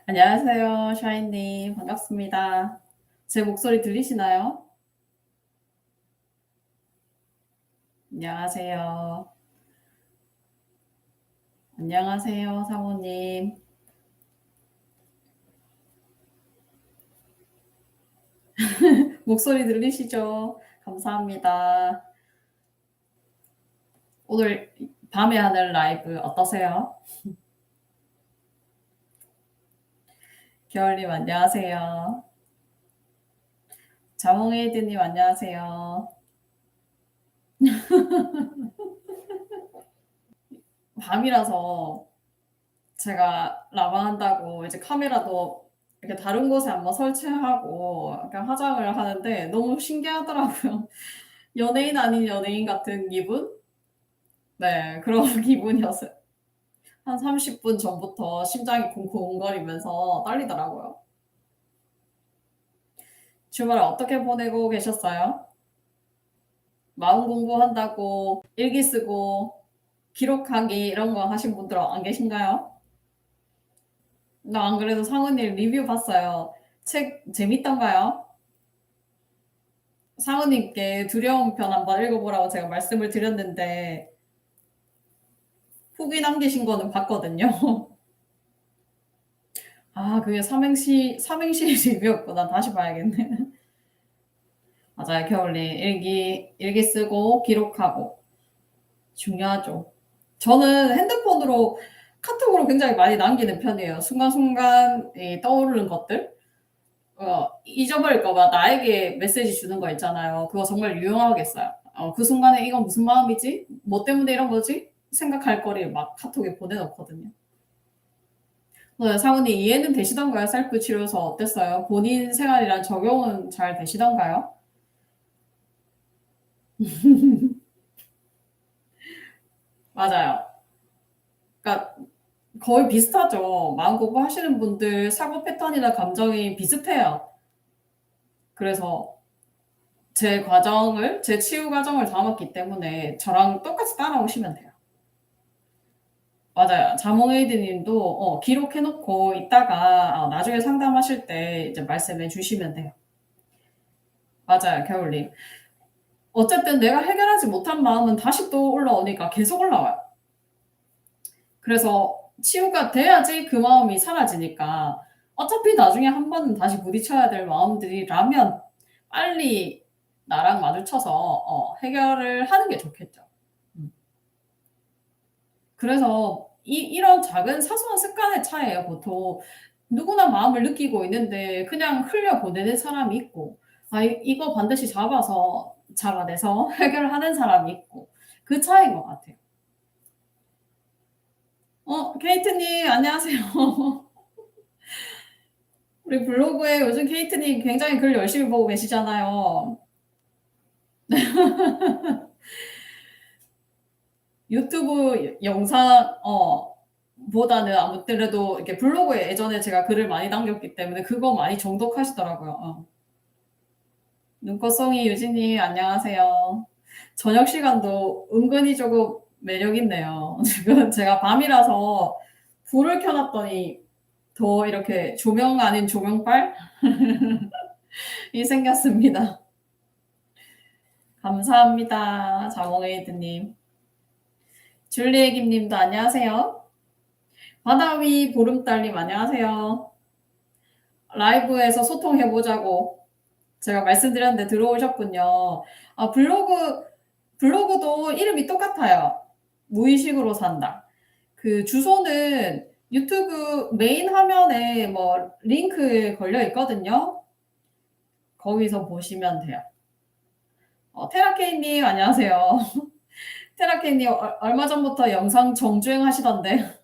안녕하세요, 샤이님. 반갑습니다. 제 목소리 들리시나요? 안녕하세요. 안녕하세요, 사모님. 목소리 들리시죠? 감사합니다. 오늘 밤에 하는 라이브 어떠세요? 겨울님, 안녕하세요. 자몽에이드님, 안녕하세요. 밤이라서 제가 라방한다고 이제 카메라도 이렇게 다른 곳에 한번 설치하고 약간 화장을 하는데 너무 신기하더라고요. 연예인 아닌 연예인 같은 기분? 네, 그런 기분이었어요. 한 30분 전부터 심장이 쿵쿵거리면서 떨리더라고요. 주말 어떻게 보내고 계셨어요? 마음 공부한다고 일기 쓰고 기록하기 이런 거 하신 분들 안 계신가요? 나 안 그래도 상은님 리뷰 봤어요. 책 재밌던가요? 상은님께 두려운 편 한번 읽어보라고 제가 말씀을 드렸는데 후기 남기신 거는 봤거든요. 아, 그게 삼행시 리뷰였구나. 다시 봐야겠네. 맞아요. 겨울님 일기 쓰고 기록하고 중요하죠. 저는 핸드폰으로 카톡으로 굉장히 많이 남기는 편이에요. 순간순간 떠오르는 것들. 잊어버릴까 봐 나에게 메시지 주는 거 있잖아요. 그거 정말 유용하겠어요. 그 순간에 이건 무슨 마음이지? 뭐 때문에 이런 거지? 생각할 거리 막 카톡에 보내놓거든요. 네, 사모님 이해는 되시던가요? 셀프 치료서 어땠어요? 본인 생활이랑 적용은 잘 되시던가요? 맞아요. 그러니까 거의 비슷하죠. 마음 공부하시는 분들 사고 패턴이나 감정이 비슷해요. 그래서 제 치유 과정을 담았기 때문에 저랑 똑같이 따라오시면 돼요. 맞아요. 자몽에이드 님도 기록해 놓고 있다가 나중에 상담하실 때 이제 말씀해 주시면 돼요. 맞아요, 겨울님. 어쨌든 내가 해결하지 못한 마음은 다시 또 올라오니까 계속 올라와요. 그래서 치유가 돼야지 그 마음이 사라지니까 어차피 나중에 한 번은 다시 부딪혀야 될 마음들이라면 빨리 나랑 마주쳐서 해결을 하는 게 좋겠죠. 음. 그래서 이런 작은 사소한 습관의 차이예요, 보통. 누구나 마음을 느끼고 있는데 그냥 흘려보내는 사람이 있고, 이거 반드시 잡아내서 해결하는 사람이 있고, 그 차이인 것 같아요. 케이트님, 안녕하세요. 우리 블로그에 요즘 케이트님 굉장히 글 열심히 보고 계시잖아요. 유튜브 영상, 보다는 아무래도 이렇게 블로그에 예전에 제가 글을 많이 남겼기 때문에 그거 많이 정독하시더라고요. 눈꽃송이 유진님, 안녕하세요. 저녁 시간도 은근히 조금 매력 있네요. 지금 제가 밤이라서 불을 켜놨더니 더 이렇게 조명 아닌 조명빨이 생겼습니다. 감사합니다. 자몽에이드님. 줄리에김님도 안녕하세요. 바다위 보름달님 안녕하세요. 라이브에서 소통해보자고 제가 말씀드렸는데 들어오셨군요. 블로그도 이름이 똑같아요. 무의식으로 산다. 그 주소는 유튜브 메인 화면에 뭐 링크 걸려 있거든요. 거기서 보시면 돼요. 테라케이님 안녕하세요. 테라케이님 얼마 전부터 영상 정주행 하시던데.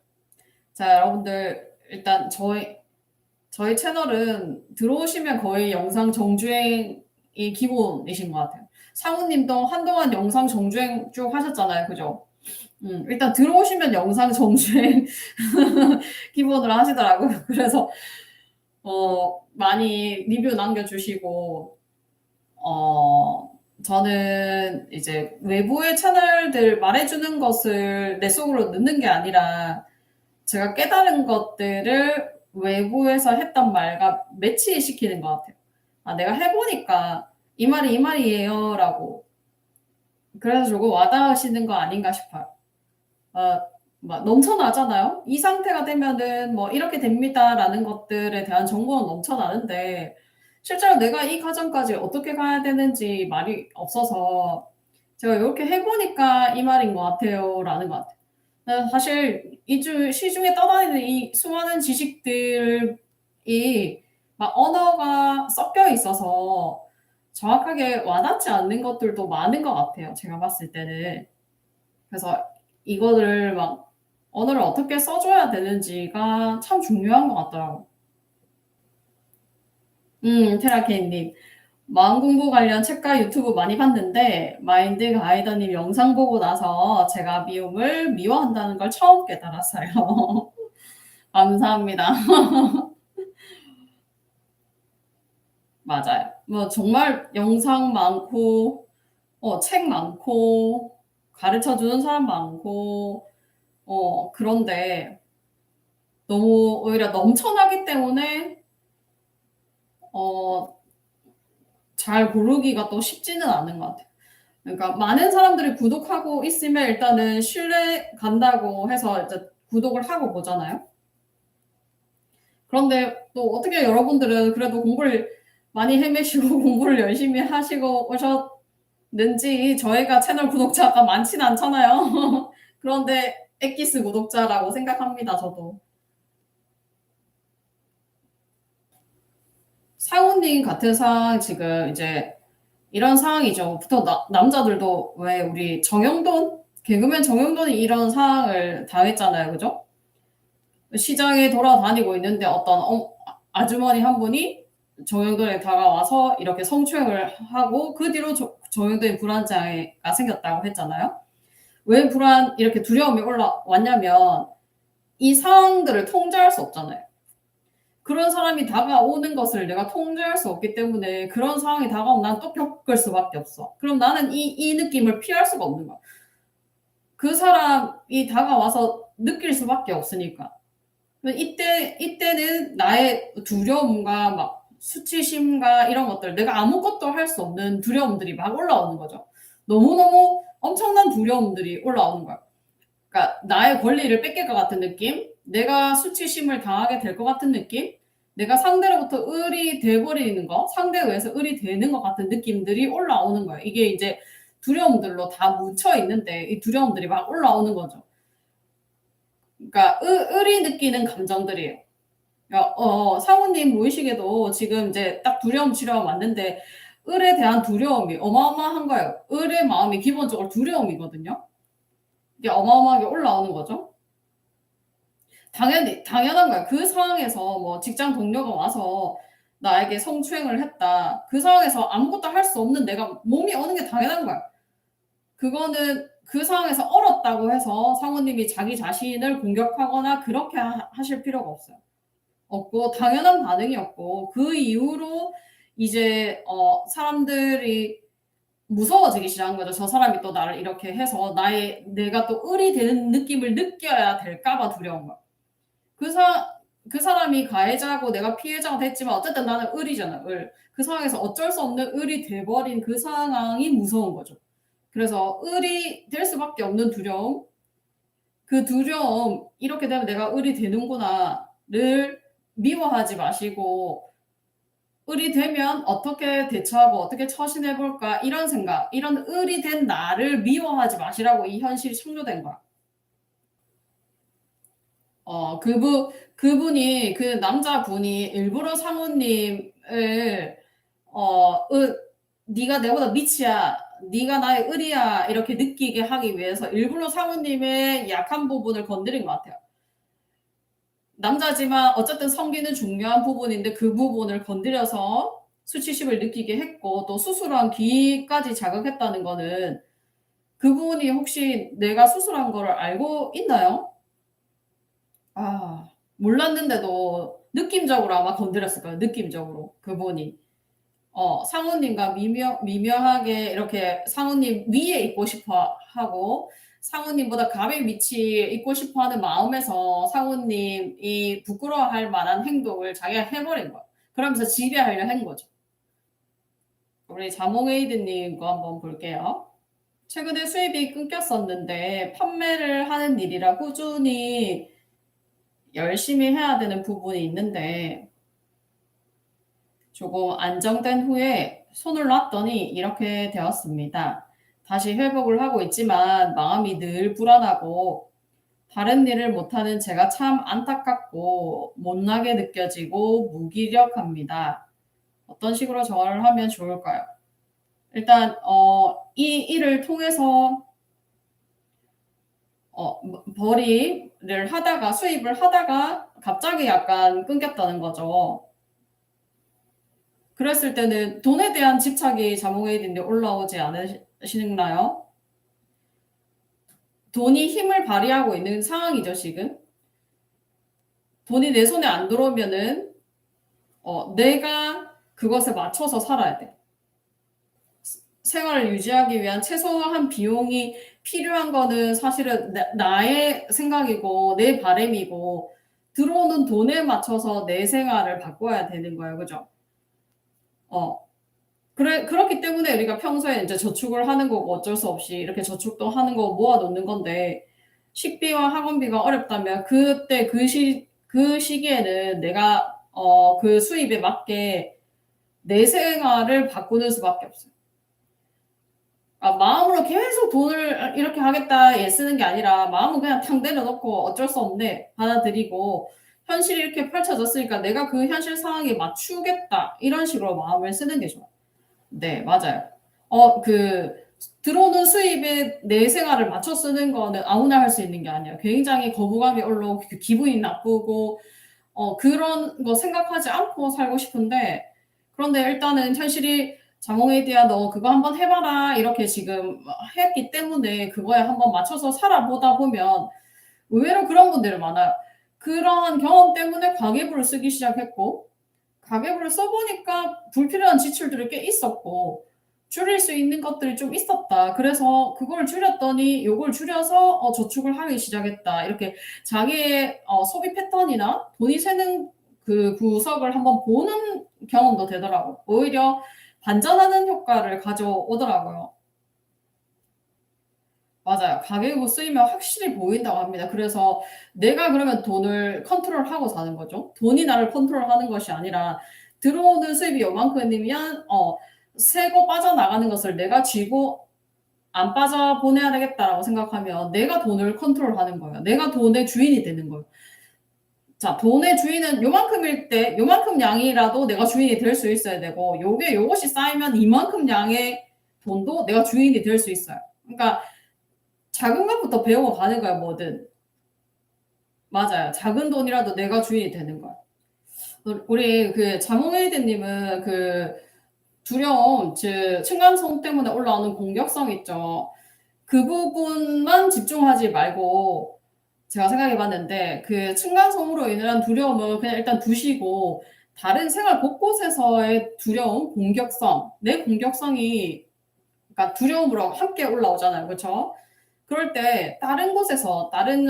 자, 여러분들 일단 저희 채널은 들어오시면 거의 영상 정주행이 기본이신 것 같아요. 상우님도 한동안 영상 정주행 쭉 하셨잖아요, 그죠? 일단 들어오시면 영상 정주행 기본으로 하시더라고요. 그래서 많이 리뷰 남겨주시고 저는 이제 외부의 채널들 말해주는 것을 내 속으로 넣는 게 아니라 제가 깨달은 것들을 외부에서 했던 말과 매치시키는 것 같아요. 아, 내가 해보니까 이 말이 이 말이에요라고. 그래서 조금 와닿으시는 거 아닌가 싶어요. 막 넘쳐나잖아요. 이 상태가 되면은 뭐 이렇게 됩니다라는 것들에 대한 정보는 넘쳐나는데 실제로 내가 이 과정까지 어떻게 가야 되는지 말이 없어서 제가 이렇게 해보니까 이 말인 것 같아요라는 것 같아요. 사실 시중에 떠다니는 이 수많은 지식들이 막 언어가 섞여 있어서 정확하게 와닿지 않는 것들도 많은 것 같아요. 제가 봤을 때는. 그래서 이거를 막 언어를 어떻게 써줘야 되는지가 참 중요한 것 같더라고요. 테라케이님. 마음 공부 관련 책과 유튜브 많이 봤는데 마인드 가이더님 영상 보고 나서 제가 미움을 미워한다는 걸 처음 깨달았어요. 감사합니다. 맞아요. 뭐 정말 영상 많고 책 많고 가르쳐 주는 사람 많고 그런데 너무 오히려 넘쳐나기 때문에 어 잘 고르기가 또 쉽지는 않은 것 같아요. 그러니까 많은 사람들이 구독하고 있으면 일단은 신뢰 간다고 해서 이제 구독을 하고 보잖아요. 그런데 또 어떻게 여러분들은 그래도 공부를 많이 헤매시고 공부를 열심히 하시고 오셨는지 저희가 채널 구독자가 많진 않잖아요. 그런데 엑기스 구독자라고 생각합니다, 저도. 상우님 같은 상황 지금 이제 이런 상황이죠. 보통 남자들도 왜 우리 정영돈 개그맨 정영돈이 이런 상황을 당했잖아요, 그죠? 시장에 돌아다니고 있는데 어떤 아주머니 한 분이 정영돈에 다가와서 이렇게 성추행을 하고 그 뒤로 정영돈이 불안장애가 생겼다고 했잖아요. 왜 이렇게 두려움이 올라왔냐면 이 상황들을 통제할 수 없잖아요. 그런 사람이 다가오는 것을 내가 통제할 수 없기 때문에 그런 상황이 다가오면 난 또 겪을 수밖에 없어. 그럼 나는 이 느낌을 피할 수가 없는 거야. 그 사람이 다가와서 느낄 수밖에 없으니까. 이때는 나의 두려움과 막 수치심과 이런 것들, 내가 아무것도 할 수 없는 두려움들이 막 올라오는 거죠. 너무너무 엄청난 두려움들이 올라오는 거야. 그러니까 나의 권리를 뺏길 것 같은 느낌, 내가 수치심을 당하게 될 것 같은 느낌, 내가 상대로부터 을이 돼버리는 거, 상대에 의해서 을이 되는 것 같은 느낌들이 올라오는 거예요. 이게 이제 두려움들로 다 뭉쳐 있는데 이 두려움들이 막 올라오는 거죠. 그러니까 을이 느끼는 감정들이에요. 상우님 무의식에도 지금 이제 딱 두려움 치료가 왔는데 을에 대한 두려움이 어마어마한 거예요. 을의 마음이 기본적으로 두려움이거든요. 이게 어마어마하게 올라오는 거죠. 당연한 거야. 그 상황에서 뭐 직장 동료가 와서 나에게 성추행을 했다. 그 상황에서 아무것도 할 수 없는 내가 몸이 오는 게 당연한 거야. 그거는 그 상황에서 얼었다고 해서 상우님이 자기 자신을 공격하거나 그렇게 하실 필요가 없어요. 없고 당연한 반응이었고 그 이후로 이제 사람들이 무서워지기 시작한 거죠. 저 사람이 또 나를 이렇게 해서 내가 또 을이 되는 느낌을 느껴야 될까 봐 두려운 거야. 그 사 그 사람이 가해자고 내가 피해자가 됐지만 어쨌든 나는 을이잖아, 을. 그 상황에서 어쩔 수 없는 을이 돼 버린 그 상황이 무서운 거죠. 그래서 을이 될 수밖에 없는 두려움, 그 두려움 '이렇게 되면 내가 을이 되는구나.'를 미워하지 마시고 '을이 되면 어떻게 대처하고 어떻게 처신해 볼까.' 이런 생각, 이런 을이 된 나를 미워하지 마시라고 이 현실이 창조된 거야. 그분이 그 남자분이 일부러 상우님을 "네가 내보다 밑이야. 네가 나의 을이야." 이렇게 느끼게 하기 위해서 일부러 상우님의 약한 부분을 건드린 것 같아요. 남자지만 어쨌든 성기는 중요한 부분인데 그 부분을 건드려서 수치심을 느끼게 했고 또 수술한 귀까지 자극했다는 거는 그분이 혹시 내가 수술한 거를 알고 있나요? 아, 몰랐는데도 느낌적으로 아마 건드렸을 거예요, 느낌적으로 그분이. 상우님과 미묘하게 이렇게 상우님 위에 있고 싶어 하고 상우님보다 감의 위치에 있고 싶어 하는 마음에서 상우님이 부끄러워할 만한 행동을 자기가 해버린 거야. 그러면서 지배하려 한 거죠. 우리 자몽에이드님 거 한번 볼게요. 최근에 수입이 끊겼었는데 판매를 하는 일이라 꾸준히 열심히 해야 되는 부분이 있는데 조금 안정된 후에 손을 놨더니 이렇게 되었습니다. 다시 회복을 하고 있지만 마음이 늘 불안하고 다른 일을 못하는 제가 참 안타깝고 못나게 느껴지고 무기력합니다. 어떤 식으로 저를 하면 좋을까요? 일단 이 일을 통해서 벌이를 하다가 수입을 하다가 갑자기 약간 끊겼다는 거죠. 그랬을 때는 돈에 대한 집착이 자몽에이드인데 올라오지 않으시나요? 돈이 힘을 발휘하고 있는 상황이죠, 지금. 돈이 내 손에 안 들어오면은 내가 그것에 맞춰서 살아야 돼. 생활을 유지하기 위한 최소한 비용이 필요한 거는 사실은 나의 생각이고 내 바람이고 들어오는 돈에 맞춰서 내 생활을 바꿔야 되는 거예요. 그죠? 그렇기 때문에 우리가 평소에 이제 저축을 하는 거고 어쩔 수 없이 이렇게 저축도 하는 거 모아 놓는 건데 식비와 학원비가 어렵다면 그때 그 시기에는 내가 그 수입에 맞게 내 생활을 바꾸는 수밖에 없어요. 마음으로 계속 돈을 이렇게 하겠다 애쓰는 게 아니라 마음은 그냥 탕 내려놓고 어쩔 수 없네 받아들이고 현실이 이렇게 펼쳐졌으니까 내가 그 현실 상황에 맞추겠다 이런 식으로 마음을 쓰는 게 좋아요. 네, 맞아요. 그 들어오는 수입에 내 생활을 맞춰 쓰는 거는 아무나 할 수 있는 게 아니에요. 굉장히 거부감이 올라오고 기분이 나쁘고 그런 거 생각하지 않고 살고 싶은데 그런데 일단은 현실이 "자몽에이드야 너 그거 한번 해 봐라." 이렇게 지금 했기 때문에 그거에 한번 맞춰서 살아보다 보면 의외로 그런 분들이 많아요. 그런 경험 때문에 가계부를 쓰기 시작했고 가계부를 써 보니까 불필요한 지출들이 꽤 있었고 줄일 수 있는 것들이 좀 있었다. 그래서 그걸 줄였더니 요걸 줄여서 저축을 하기 시작했다. 이렇게 자기의 소비 패턴이나 돈이 새는 그 구석을 한번 보는 경험도 되더라고요. 오히려 반전하는 효과를 가져오더라고요. 맞아요. 가계부 쓰이면 확실히 보인다고 합니다. 그래서 내가 그러면 돈을 컨트롤하고 사는 거죠. 돈이 나를 컨트롤하는 것이 아니라 들어오는 수입이 요만큼이면 새고 빠져나가는 것을 내가 쥐고 '안 빠져보내야 되겠다.'라고 생각하면 내가 돈을 컨트롤하는 거예요. 내가 돈의 주인이 되는 거예요. 자, 돈의 주인은 요만큼일 때 요만큼 양이라도 내가 주인이 될 수 있어야 되고 요것이 쌓이면 이만큼 양의 돈도 내가 주인이 될 수 있어요. 그러니까 작은 것부터 배워가는 거야, 뭐든. 맞아요. 작은 돈이라도 내가 주인이 되는 거야. 우리 그 자몽에이드님은 그 두려움, 즉 층간소음 때문에 올라오는 공격성 있죠. 그 부분만 집중하지 말고 제가 생각해 봤는데 그 층간소음으로 인한 두려움은 그냥 일단 두시고 다른 생활 곳곳에서의 두려움, 공격성, 내 공격성이 그러니까 두려움으로 함께 올라오잖아요. 그쵸? 그럴 때 다른 곳에서 다른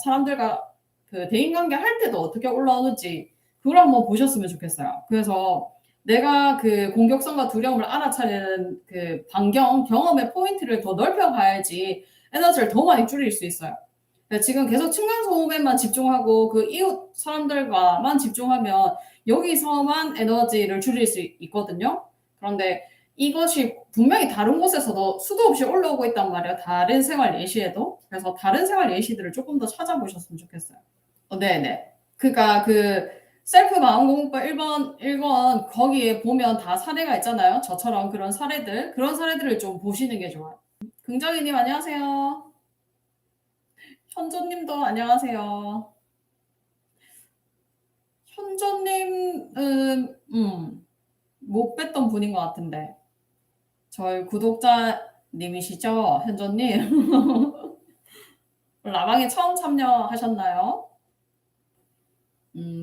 사람들과 그 대인관계 할 때도 어떻게 올라오는지 그걸 한번 보셨으면 좋겠어요. 그래서 내가 그 공격성과 두려움을 알아차리는 그 반경, 경험의 포인트를 더 넓혀 가야지 에너지를 더 많이 줄일 수 있어요. 지금 계속 층간소음에만 집중하고 그 이웃 사람들과만 집중하면 여기서만 에너지를 줄일 수 있거든요. 그런데 이것이 분명히 다른 곳에서도 수도 없이 올라오고 있단 말이에요. 다른 생활 예시에도. 그래서 다른 생활 예시들을 조금 더 찾아보셨으면 좋겠어요. 네네. 그러니까 그 셀프 마음공부법 1권 거기에 보면 다 사례가 있잖아요. 저처럼 그런 사례들. 그런 사례들을 좀 보시는 게 좋아요. 긍정이님 안녕하세요. 현조님도 안녕하세요. 현조님은 못 뵀던 분인 것 같은데. 저희 구독자님이시죠? 현조님. 라방에 처음 참여하셨나요?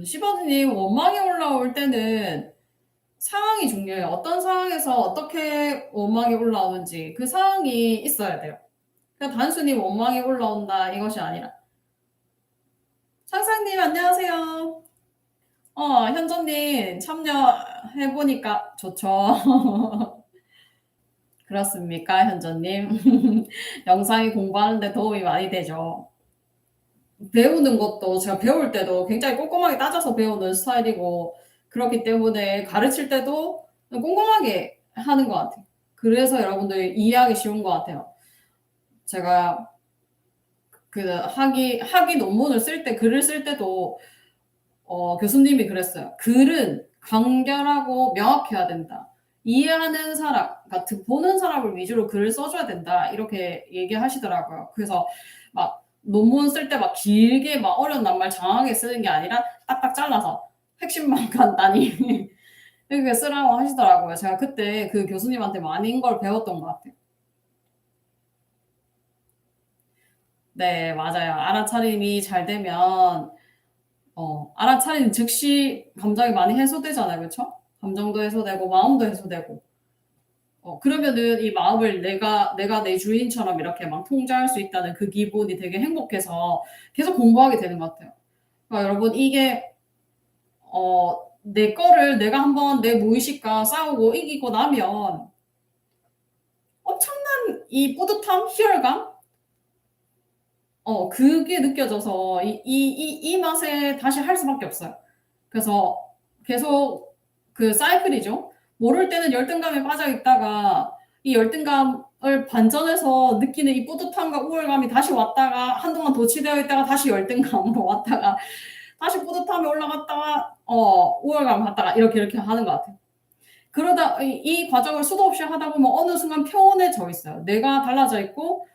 시버드님 원망이 올라올 때는 상황이 중요해요. 어떤 상황에서 어떻게 원망이 올라오는지 그 상황이 있어야 돼요. 그냥 단순히 원망이 올라온다 이것이 아니라. 상상님 안녕하세요. 현정님 참여해 보니까 좋죠. 그렇습니까, 현정님? 영상이 공부하는 데 도움이 많이 되죠. 배우는 것도 제가 배울 때도 굉장히 꼼꼼하게 따져서 배우는 스타일이고 그렇기 때문에 가르칠 때도 꼼꼼하게 하는 것 같아요. 그래서 여러분들 이해하기 쉬운 것 같아요. 제가 그 학위 논문을 쓸 때 글을 쓸 때도 교수님이 그랬어요. "글은 간결하고 명확해야 된다. 이해하는 사람, 그러니까 보는 사람을 위주로 글을 써줘야 된다." 이렇게 얘기하시더라고요. 그래서 막 논문 쓸 때 막 길게 막 어려운 낱말 장황하게 쓰는 게 아니라 딱딱 잘라서 핵심만 간단히 이렇게 쓰라고 하시더라고요. 제가 그때 그 교수님한테 많은 걸 배웠던 것 같아요. 네, 맞아요. 알아차림이 잘 되면 알아차린 즉시 감정이 많이 해소되잖아요. 그쵸? 감정도 해소되고 마음도 해소되고. 그러면은 이 마음을 내가 내 주인처럼 이렇게 막 통제할 수 있다는 그 기분이 되게 행복해서 계속 공부하게 되는 것 같아요. 그러니까 여러분 이게 내 거를 내가 한번 내 무의식과 싸우고 이기고 나면 엄청난 이 뿌듯함, 희열감? 그게 느껴져서 이 맛에 다시 할 수밖에 없어요. 그래서 계속 그 사이클이죠. 모를 때는 열등감에 빠져 있다가 이 열등감을 반전해서 느끼는 이 뿌듯함과 우월감이 다시 왔다가 한동안 도취되어 있다가 다시 열등감으로 왔다가 다시 뿌듯함이 올라갔다가 우월감 갔다가 이렇게 하는 것 같아요. 그러다 이 과정을 수도 없이 하다 보면 어느 순간 평온해져 있어요. 내가 달라져 있고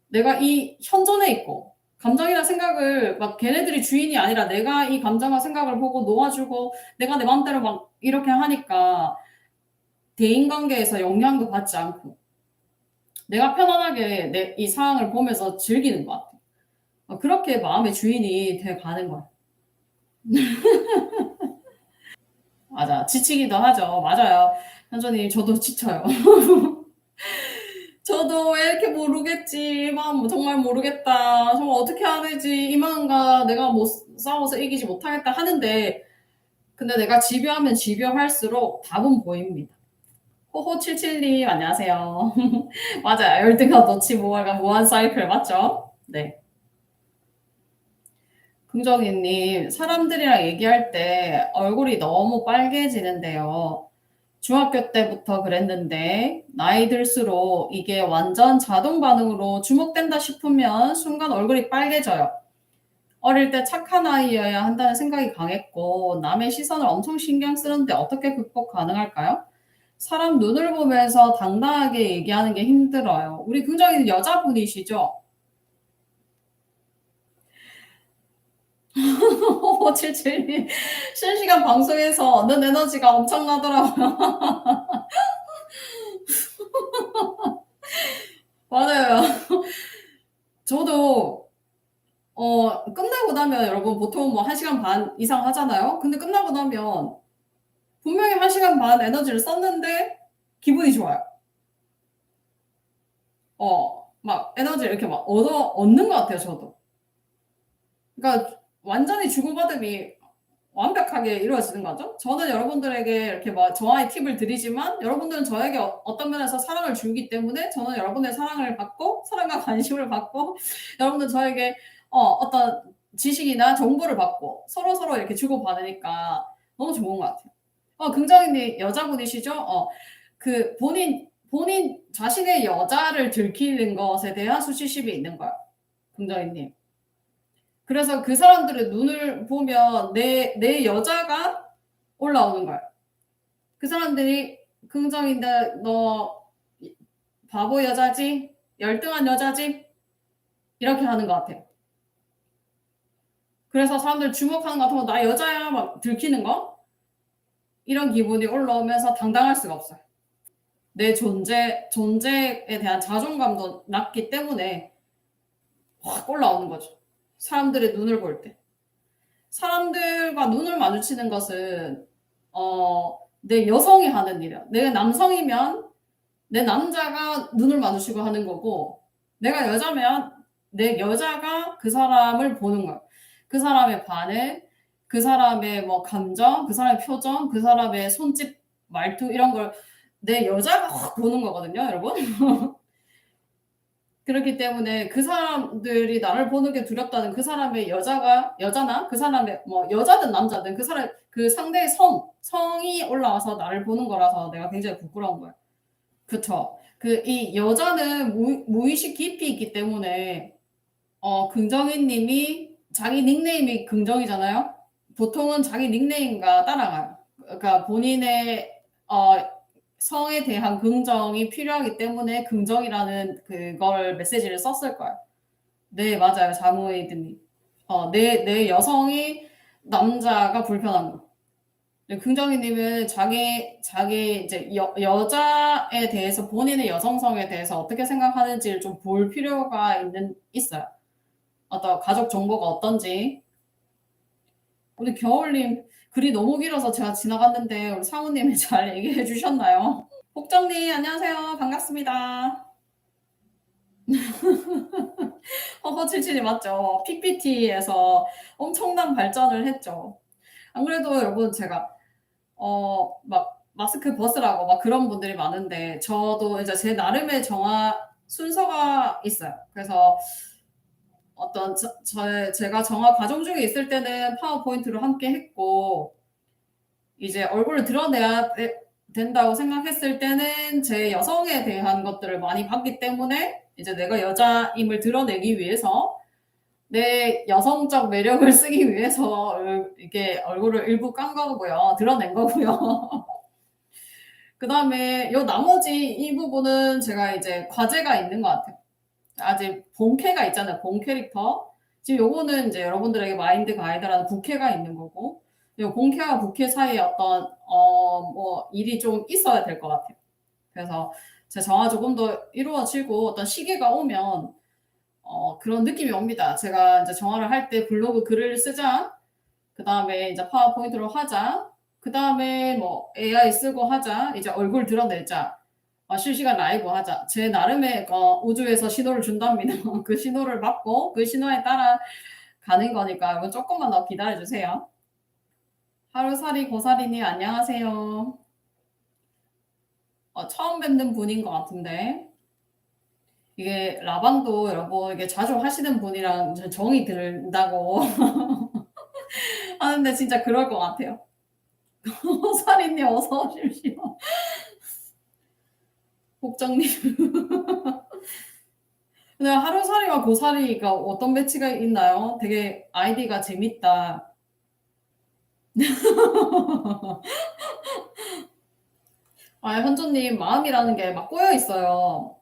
내가 이 현존해 있고 감정이나 생각을 막 걔네들이 주인이 아니라 내가 이 감정과 생각을 보고 놓아주고 내가 내 맘대로 막 이렇게 하니까 대인관계에서 영향도 받지 않고 내가 편안하게 내 이 상황을 보면서 즐기는 것 같아요. 그렇게 마음의 주인이 돼 가는 거예요. 맞아. 지치기도 하죠. 맞아요. 현저님 저도 지쳐요. 저도 '왜 이렇게 모르겠지. 이 마음 정말 모르겠다. 정말 어떻게 해야 되지. 이 마음과 내가 못 싸워서 이기지 못하겠다.' 하는데 근데 내가 집요하면 집요할수록 답은 보입니다. 호호77님 안녕하세요. 맞아요. 열등감 놓치 무활감 무한 사이클 맞죠? 네. 긍정희님 사람들이랑 얘기할 때 얼굴이 너무 빨개지는데요. 중학교 때부터 그랬는데 나이 들수록 이게 완전 자동 반응으로 주목된다 싶으면 순간 얼굴이 빨개져요. 어릴 때 착한 아이여야 한다는 생각이 강했고 남의 시선을 엄청 신경 쓰는데 어떻게 극복 가능할까요? 사람 눈을 보면서 당당하게 얘기하는 게 힘들어요. 우리 긍정이는 여자분이시죠? 5577님 실시간 방송에서 얻는 에너지가 엄청나더라고요. 맞아요. 저도 끝나고 나면 여러분 보통 뭐 1 시간 반 이상 하잖아요. 근데 끝나고 나면 분명히 1 시간 반 에너지를 썼는데 기분이 좋아요. 막 에너지를 이렇게 막 얻는 것 같아요 저도. 그러니까 완전히 주고받음이 완벽하게 이루어지는 거죠. 저는 여러분들에게 이렇게 막 저와의 팁을 드리지만 여러분들은 저에게 어떤 면에서 사랑을 주기 때문에 저는 여러분의 사랑을 받고 사랑과 관심을 받고 여러분은 저에게 어떤 지식이나 정보를 받고 서로서로 이렇게 주고받으니까 너무 좋은 것 같아요. 긍정님 여자분이시죠? 그 본인 자신의 여자를 들키는 것에 대한 수치심이 있는 거예요. 긍정님. 그래서 그 사람들의 눈을 보면 내 여자가 올라오는 거예요. 그 사람들이 긍정인데 "너 바보 여자지? 열등한 여자지?" 이렇게 하는 것 같아요. 그래서 사람들 주목하는 것 같으면 '나 여자야.' 막 들키는 거? 이런 기분이 올라오면서 당당할 수가 없어요. 내 존재에 대한 자존감도 낮기 때문에 확 올라오는 거죠. 사람들의 눈을 볼 때. 사람들과 눈을 마주치는 것은 내 여성이 하는 일이야. 내가 남성이면 내 남자가 눈을 마주치고 하는 거고 내가 여자면 내 여자가 그 사람을 보는 거야. 그 사람의 반응, 그 사람의 뭐 감정, 그 사람의 표정, 그 사람의 손짓, 말투 이런 걸 내 여자가 확 보는 거거든요, 여러분. 그렇기 때문에 그 사람들이 나를 보는 게 두렵다는 그 사람의 여자나 그 사람의 뭐 여자든 남자든 그 사람 그 상대의 성이 올라와서 나를 보는 거라서 내가 굉장히 부끄러운 거예요. 그쵸. 그 이 여자는 무의식 깊이 있기 때문에 긍정희 님이 자기 닉네임이 긍정이잖아요. 보통은 자기 닉네임과 따라가요. 그러니까 본인의 성에 대한 긍정이 필요하기 때문에 긍정이라는 그걸 메시지를 썼을 거예요. 네, 맞아요. 자무에이드님. 내 여성이 남자가 불편한 거. 긍정희님은 자기 이제 여자에 대해서 본인의 여성성에 대해서 어떻게 생각하는지를 좀 볼 필요가 있어요. 어떤 가족 정보가 어떤지. 우리 겨울님 글이 너무 길어서 제가 지나갔는데 우리 사모님이 잘 얘기해 주셨나요? 복정님 안녕하세요. 반갑습니다. 허허칠칠이 맞죠. PPT에서 엄청난 발전을 했죠. 안 그래도 여러분 제가 막 마스크 벗으라고 막 그런 분들이 많은데 저도 이제 제 나름의 정화 순서가 있어요. 그래서 어떤 제가 정화 과정 중에 있을 때는 파워포인트를 함께 했고 이제 얼굴을 드러내야 된다고 생각했을 때는 제 여성에 대한 것들을 많이 봤기 때문에 이제 내가 여자임을 드러내기 위해서 내 여성적 매력을 쓰기 위해서 이게 얼굴을 일부 깐 거고요. 드러낸 거고요. 그다음에 요 나머지 이 부분은 제가 이제 과제가 있는 것 같아요. 아직 본캐가 있잖아요. 본 캐릭터. 지금 요거는 이제 여러분들에게 마인드 가이드라는 부캐가 있는 거고, 요 본캐와 부캐 사이에 어떤 뭐 일이 좀 있어야 될 것 같아요. 그래서 제 정화 조금 더 이루어지고 어떤 시기가 오면 그런 느낌이 옵니다. 제가 이제 정화를 할 때 블로그 글을 쓰자. 그다음에 이제 파워포인트로 하자. 그다음에 뭐 AI 쓰고 하자. 이제 얼굴 드러내자. 실시간 라이브 하자. 제 나름의 우주에서 신호를 준답니다. 그 신호를 받고 그 신호에 따라 가는 거니까 이거 조금만 더 기다려 주세요. 하루살이 고사리님 안녕하세요. 처음 뵙는 분인 것 같은데 이게 라방도 여러분 이게 자주 하시는 분이랑 정이 든다고 하는데 진짜 그럴 것 같아요. 고사리님 어서 오십시오. 복정님. 근데 하루살이와 고사리가 어떤 매치가 있나요? 되게 아이디가 재밌다. 현주님 마음이라는 게 막 꼬여 있어요.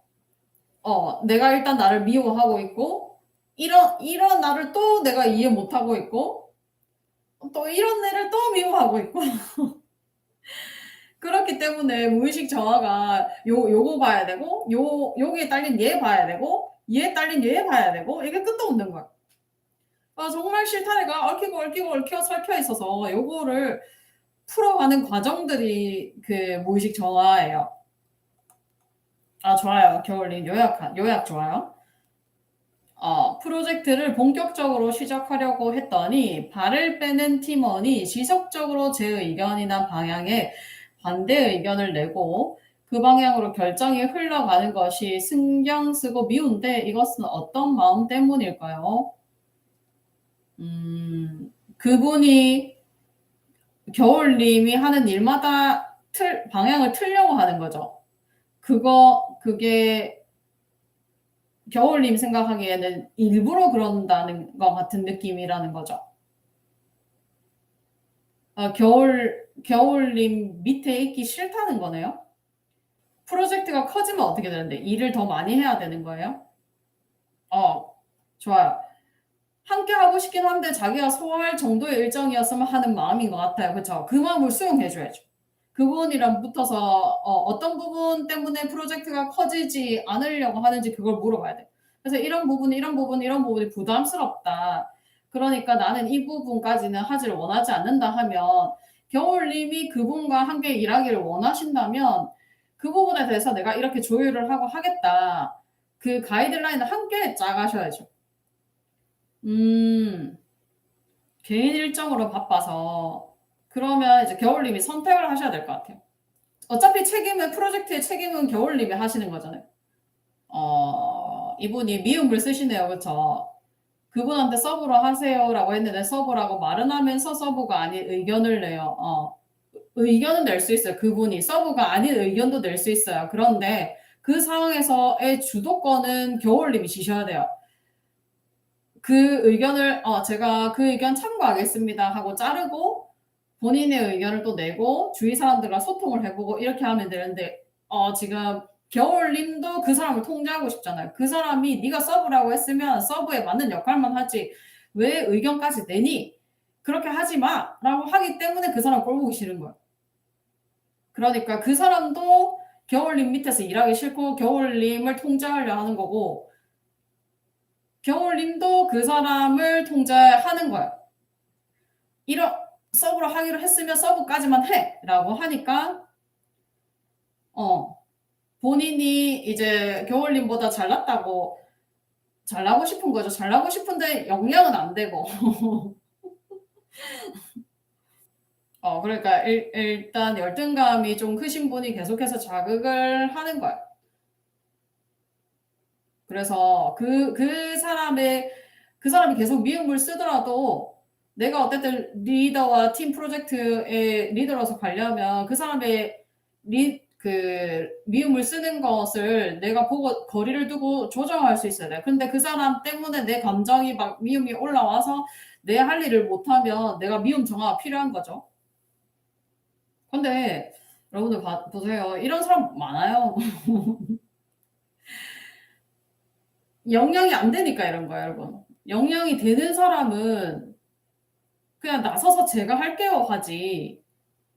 내가 일단 나를 미워하고 있고 이런 나를 또 내가 이해 못하고 있고 또 이런 애를 또 미워하고 있고 그렇기 때문에 무의식 정화가 요거 봐야 되고 여기에 딸린 얘 봐야 되고 얘에 딸린 얘 봐야 되고 이게 끝도 없는 거야. 정말 실타래가 얽히고 설켜 있어서 요거를 풀어가는 과정들이 그 무의식 정화예요. 좋아요. 겨울님 요약 좋아요. 프로젝트를 본격적으로 시작하려고 했더니 발을 빼는 팀원이 지속적으로 제 의견이나 방향에 반대 의견을 내고 그 방향으로 결정이 흘러가는 것이 신경 쓰고 미운데 이것은 어떤 마음 때문일까요? 그분이 겨울님이 하는 일마다 방향을 틀려고 하는 거죠. 그게 겨울님 생각하기에는 일부러 그런다는 것 같은 느낌이라는 거죠. 겨울님 밑에 있기 싫다는 거네요. 프로젝트가 커지면 어떻게 되는데 일을 더 많이 해야 되는 거예요? 좋아요. 함께 하고 싶긴 한데 자기가 소화할 정도의 일정이었으면 하는 마음인 것 같아요. 그쵸? 그 마음을 수용해 줘야죠. 그분이랑 붙어서 어떤 부분 때문에 프로젝트가 커지지 않으려고 하는지 그걸 물어봐야 돼요. 그래서 이런 부분이 부담스럽다. 그러니까 나는 이 부분까지는 하지를 원하지 않는다 하면 겨울님이 그분과 함께 일하기를 원하신다면 그 부분에 대해서 내가 이렇게 조율을 하고 하겠다. 그 가이드라인을 함께 짜가셔야죠. 개인 일정으로 바빠서 그러면 이제 겨울님이 선택을 하셔야 될 것 같아요. 어차피 프로젝트의 책임은 겨울님이 하시는 거잖아요. 이분이 미음을 쓰시네요. 그쵸? 그분한테 서브로 하세요라고 했는데 서브라고 말은 하면서 서브가 아닌 의견을 내요. 의견은 낼 수 있어요. 그분이 서브가 아닌 의견도 낼 수 있어요. 그런데 그 상황에서의 주도권은 겨울님이 지셔야 돼요. 그 의견을 제가 그 의견 참고하겠습니다 하고 자르고 본인의 의견을 또 내고 주위 사람들과 소통을 해보고 이렇게 하면 되는데 지금 겨울님도 그 사람을 통제하고 싶잖아요. 그 사람이 네가 서브라고 했으면 서브에 맞는 역할만 하지 왜 의견까지 내니? 그렇게 하지 마 라고 하기 때문에 그 사람 꼴보기 싫은 거예요. 그러니까 그 사람도 겨울님 밑에서 일하기 싫고 겨울님을 통제하려 하는 거고 겨울님도 그 사람을 통제하는 거예요. 이런 서브로 하기로 했으면 서브까지만 해 라고 하니까 본인이 이제 겨울님보다 잘나고 싶은 거죠. 잘나고 싶은데 역량은 안 되고 그러니까 일단 열등감이 좀 크신 분이 계속해서 자극을 하는 거예요. 그래서 그 사람이 계속 미움을 쓰더라도 내가 어쨌든 리더와 팀 프로젝트의 리더로서 가려면 그 사람의 미움을 쓰는 것을 내가 보고 거리를 두고 조정할 수 있어야 돼. 근데 그 사람 때문에 내 감정이 막 미움이 올라와서 내 할 일을 못하면 내가 미움 정화가 필요한 거죠. 근데 여러분들 보세요. 이런 사람 많아요. 영향이 안 되니까 이런 거예요, 여러분. 영향이 되는 사람은 그냥 나서서 제가 할게요 하지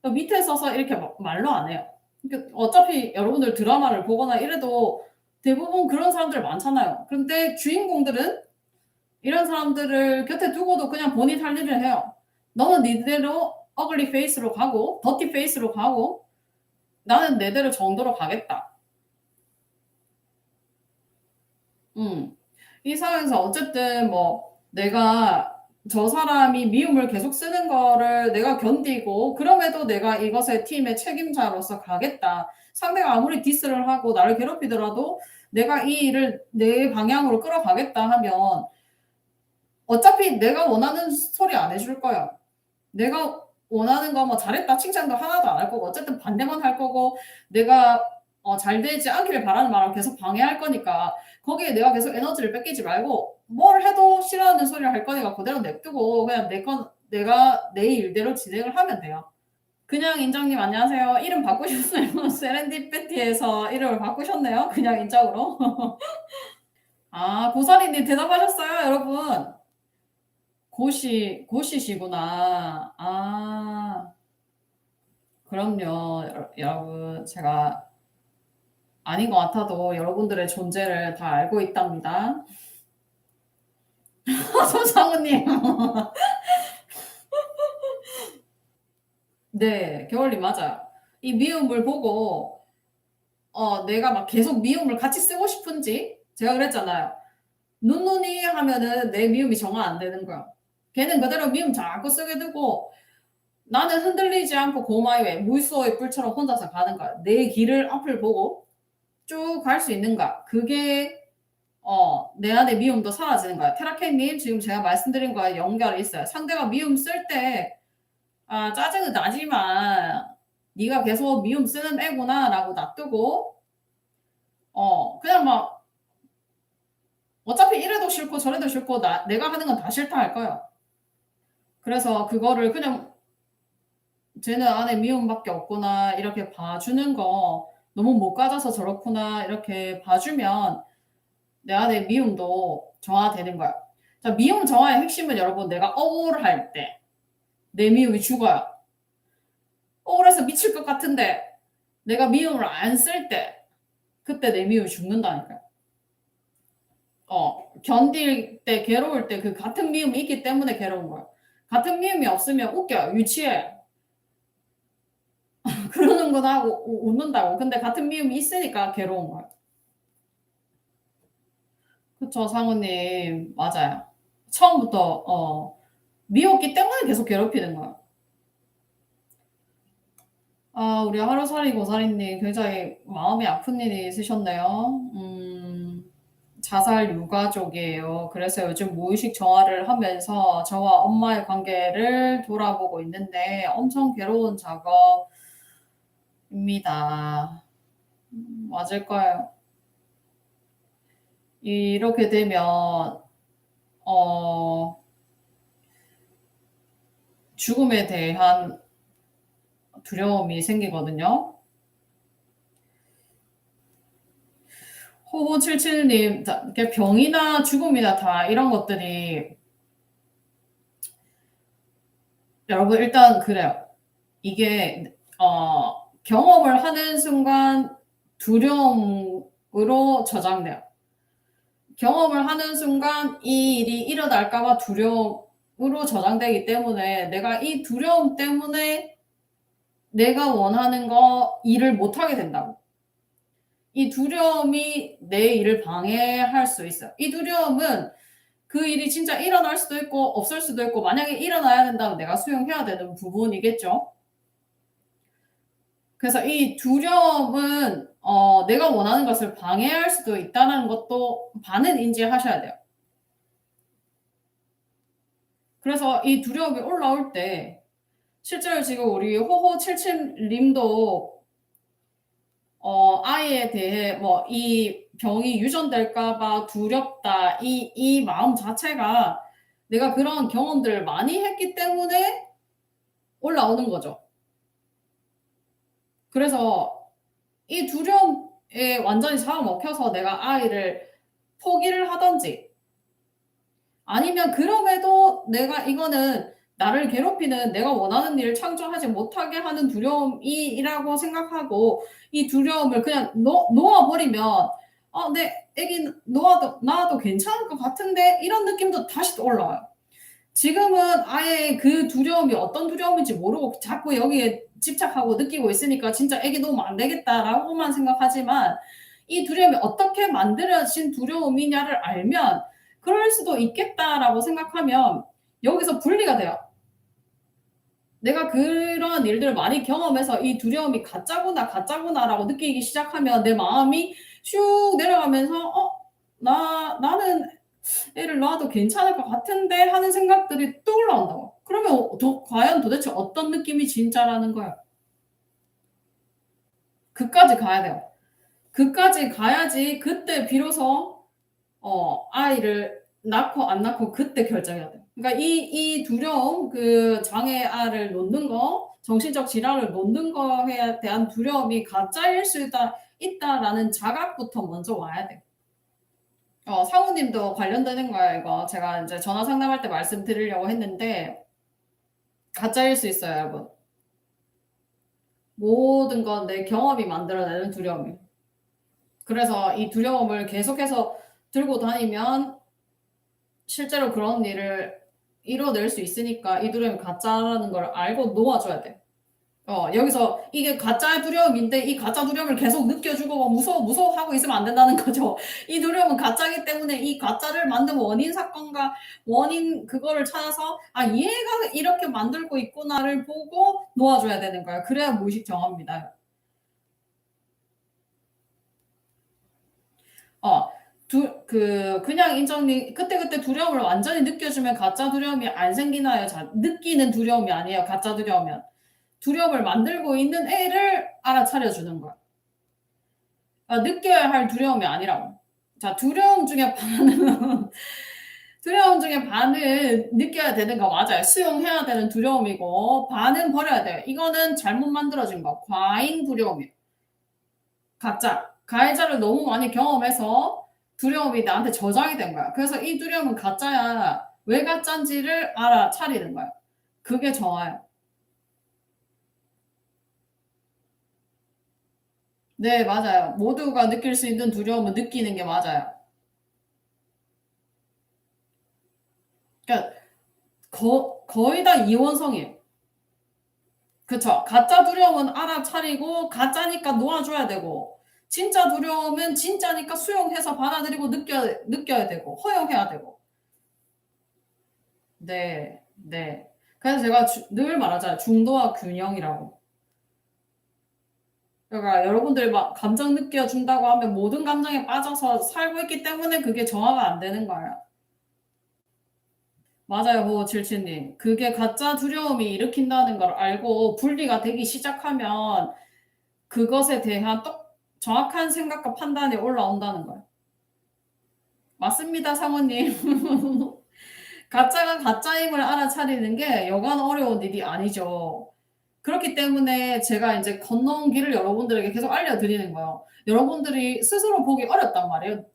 밑에 서서 이렇게 말로 안 해요. 그러니까 어차피 여러분들 드라마를 보거나 이래도 대부분 그런 사람들 많잖아요. 그런데 주인공들은 이런 사람들을 곁에 두고도 그냥 본인 할 일을 해요. 너는 니대로 어글리 페이스로 가고 더티 페이스로 가고 나는 내대로 정도로 가겠다. 이 상황에서 어쨌든 뭐 내가 저 사람이 미움을 계속 쓰는 거를 내가 견디고 그럼에도 내가 이것의 팀의 책임자로서 가겠다. 상대가 아무리 디스를 하고 나를 괴롭히더라도 내가 이 일을 내 방향으로 끌어가겠다 하면 어차피 내가 원하는 소리 안 해줄 거야. 내가 원하는 거 뭐 잘했다 칭찬도 하나도 안 할 거고 어쨌든 반대만 할 거고 내가 잘 되지 않기를 바라는 말을 계속 방해할 거니까 거기에 내가 계속 에너지를 뺏기지 말고 뭘 해도 싫어하는 소리를 할 거니까 그대로 냅두고 그냥 내가 내 일대로 진행을 하면 돼요. 그냥 인정님 안녕하세요. 이름 바꾸셨어요. 세렌디피티에서 이름을 바꾸셨네요. 그냥 인정으로. 고사리님 대답하셨어요, 여러분. 고시시구나. 그럼요. 여러분, 제가 아닌 것 같아도 여러분들의 존재를 다 알고 있답니다. 손상우님. 네, 겨울님 맞아요. 이 미움을 보고 내가 막 계속 미움을 같이 쓰고 싶은지 제가 그랬잖아요. 눈눈이 하면은 내 미움이 정화 안 되는 거야. 걔는 그대로 미움 자꾸 쓰게 되고 나는 흔들리지 않고 고마이웨이 물소의 뿔처럼 혼자서 가는 거야. 내 길을 앞을 보고 쭉 갈 수 있는가. 그게 내 안에 미움도 사라지는 거야. 테라케님 지금 제가 말씀드린 거에 연결이 있어요. 상대가 미움 쓸 때 짜증은 나지만 네가 계속 미움 쓰는 애구나라고 놔두고 그냥 막 어차피 이래도 싫고 저래도 싫고 내가 하는 건 다 싫다 할 거예요. 그래서 그거를 그냥 쟤는 안에 미움밖에 없구나 이렇게 봐주는 거 너무 못 가져서 저렇구나 이렇게 봐주면 내 안에 미움도 정화되는 거야. 자, 미움 정화의 핵심은 여러분 내가 억울할 때 내 미움이 죽어요. 억울해서 미칠 것 같은데 내가 미움을 안 쓸 때 그때 내 미움이 죽는다니까요. 견딜 때 괴로울 때 그 같은 미움이 있기 때문에 괴로운 거야. 같은 미움이 없으면 웃겨 유치해 그러는구나 하고 웃는다고. 근데 같은 미움이 있으니까 괴로운 거야. 그쵸, 상우님. 맞아요. 처음부터 미웠기 때문에 계속 괴롭히는 거야. 아, 우리 하루살이 고사리님 굉장히 마음이 아픈 일이 있으셨네요. 자살 유가족이에요. 그래서 요즘 무의식 정화를 하면서 저와 엄마의 관계를 돌아보고 있는데 엄청 괴로운 작업입니다. 맞을 거예요. 이렇게 되면 어, 죽음에 대한 두려움이 생기거든요. 호호칠칠님, 이렇게 병이나 죽음이나 다 이런 것들이 여러분 일단 그래요. 이게 경험을 하는 순간 두려움으로 저장돼요. 경험을 하는 순간 이 일이 일어날까 봐 두려움으로 저장되기 때문에 내가 이 두려움 때문에 내가 원하는 거 일을 못 하게 된다고. 이 두려움이 내 일을 방해할 수 있어요. 이 두려움은 그 일이 진짜 일어날 수도 있고 없을 수도 있고 만약에 일어나야 된다면 내가 수용해야 되는 부분이겠죠. 그래서 이 두려움은 내가 원하는 것을 방해할 수도 있다는 것도 반은 인지하셔야 돼요. 그래서 이 두려움이 올라올 때 실제로 지금 우리 호호77님도 아이에 대해 뭐 이 병이 유전될까 봐 두렵다. 이 마음 자체가 내가 그런 경험들을 많이 했기 때문에 올라오는 거죠. 그래서 이 두려움에 완전히 잡아먹혀서 내가 아이를 포기를 하든지 아니면 그럼에도 내가 이거는 나를 괴롭히는 내가 원하는 일을 창조하지 못하게 하는 두려움이라고 생각하고 이 두려움을 그냥 놓아버리면 내 애기 낳아도 괜찮을 것 같은데 이런 느낌도 다시 또 올라와요. 지금은 아예 그 두려움이 어떤 두려움인지 모르고 자꾸 여기에 집착하고 느끼고 있으니까 진짜 애기 놓으면 안 되겠다라고만 생각하지만 이 두려움이 어떻게 만들어진 두려움이냐를 알면 그럴 수도 있겠다라고 생각하면 여기서 분리가 돼요. 내가 그런 일들을 많이 경험해서 이 두려움이 가짜구나라고 느끼기 시작하면 내 마음이 슉 내려가면서 나는 애를 낳아도 괜찮을 것 같은데 하는 생각들이 또 올라온다고. 그러면 과연 도대체 어떤 느낌이 진짜라는 거야. 그까지 가야 돼요. 그까지 가야지 그때 비로소 아이를 낳고 안 낳고 그때 결정해야 돼요. 그러니까 이 두려움, 그 장애아를 놓는 거, 정신적 질환을 놓는 거에 대한 두려움이 가짜일 수 있다라는 자각부터 먼저 와야 돼. 상우님도 관련되는 거예요, 이거. 제가 이제 전화 상담할 때 말씀드리려고 했는데, 가짜일 수 있어요, 여러분. 모든 건 내 경험이 만들어내는 두려움이에요. 그래서 이 두려움을 계속해서 들고 다니면 실제로 그런 일을 이뤄낼 수 있으니까 이 두려움이 가짜라는 걸 알고 놓아줘야 돼. 여기서 이게 가짜의 두려움인데 이 가짜 두려움을 계속 느껴주고 막 무서워 하고 있으면 안 된다는 거죠. 이 두려움은 가짜이기 때문에 이 가짜를 만든 원인 사건과 원인 그거를 찾아서 얘가 이렇게 만들고 있구나를 보고 놓아줘야 되는 거야. 그래야 무의식 정화입니다. 그냥 그때그때 두려움을 완전히 느껴주면 가짜 두려움이 안 생기나요? 느끼는 두려움이 아니에요. 가짜 두려우면. 두려움을 만들고 있는 애를 알아차려 주는 거야. 느껴야 할 두려움이 아니라고. 자, 두려움 중에 반은 느껴야 되는 거 맞아요. 수용해야 되는 두려움이고, 반은 버려야 돼요. 이거는 잘못 만들어진 거. 과잉 두려움이에요. 가짜. 가해자를 너무 많이 경험해서 두려움이 나한테 저장이 된 거야. 그래서 이 두려움은 가짜야. 왜 가짜인지를 알아차리는 거야. 그게 정화예요. 네, 맞아요. 모두가 느낄 수 있는 두려움을 느끼는 게 맞아요. 그러니까 거의 다 이원성이에요. 그쵸. 가짜 두려움은 알아차리고 가짜니까 놓아줘야 되고 진짜 두려움은 진짜니까 수용해서 받아들이고 느껴야 되고 허용해야 되고. 네. 네. 그래서 제가 늘 말하잖아요. 중도와 균형이라고. 그러니까 여러분들이 막 감정 느껴준다고 하면 모든 감정에 빠져서 살고 있기 때문에 그게 정화가 안 되는 거예요. 맞아요. 5577님. 그게 가짜 두려움이 일으킨다는 걸 알고 분리가 되기 시작하면 그것에 대한 정확한 생각과 판단이 올라온다는 거예요. 맞습니다, 상호님. 가짜가 가짜임을 알아차리는 게 여간 어려운 일이 아니죠. 그렇기 때문에 제가 이제 건너온 길을 여러분들에게 계속 알려드리는 거예요. 여러분들이 스스로 보기 어렵단 말이에요.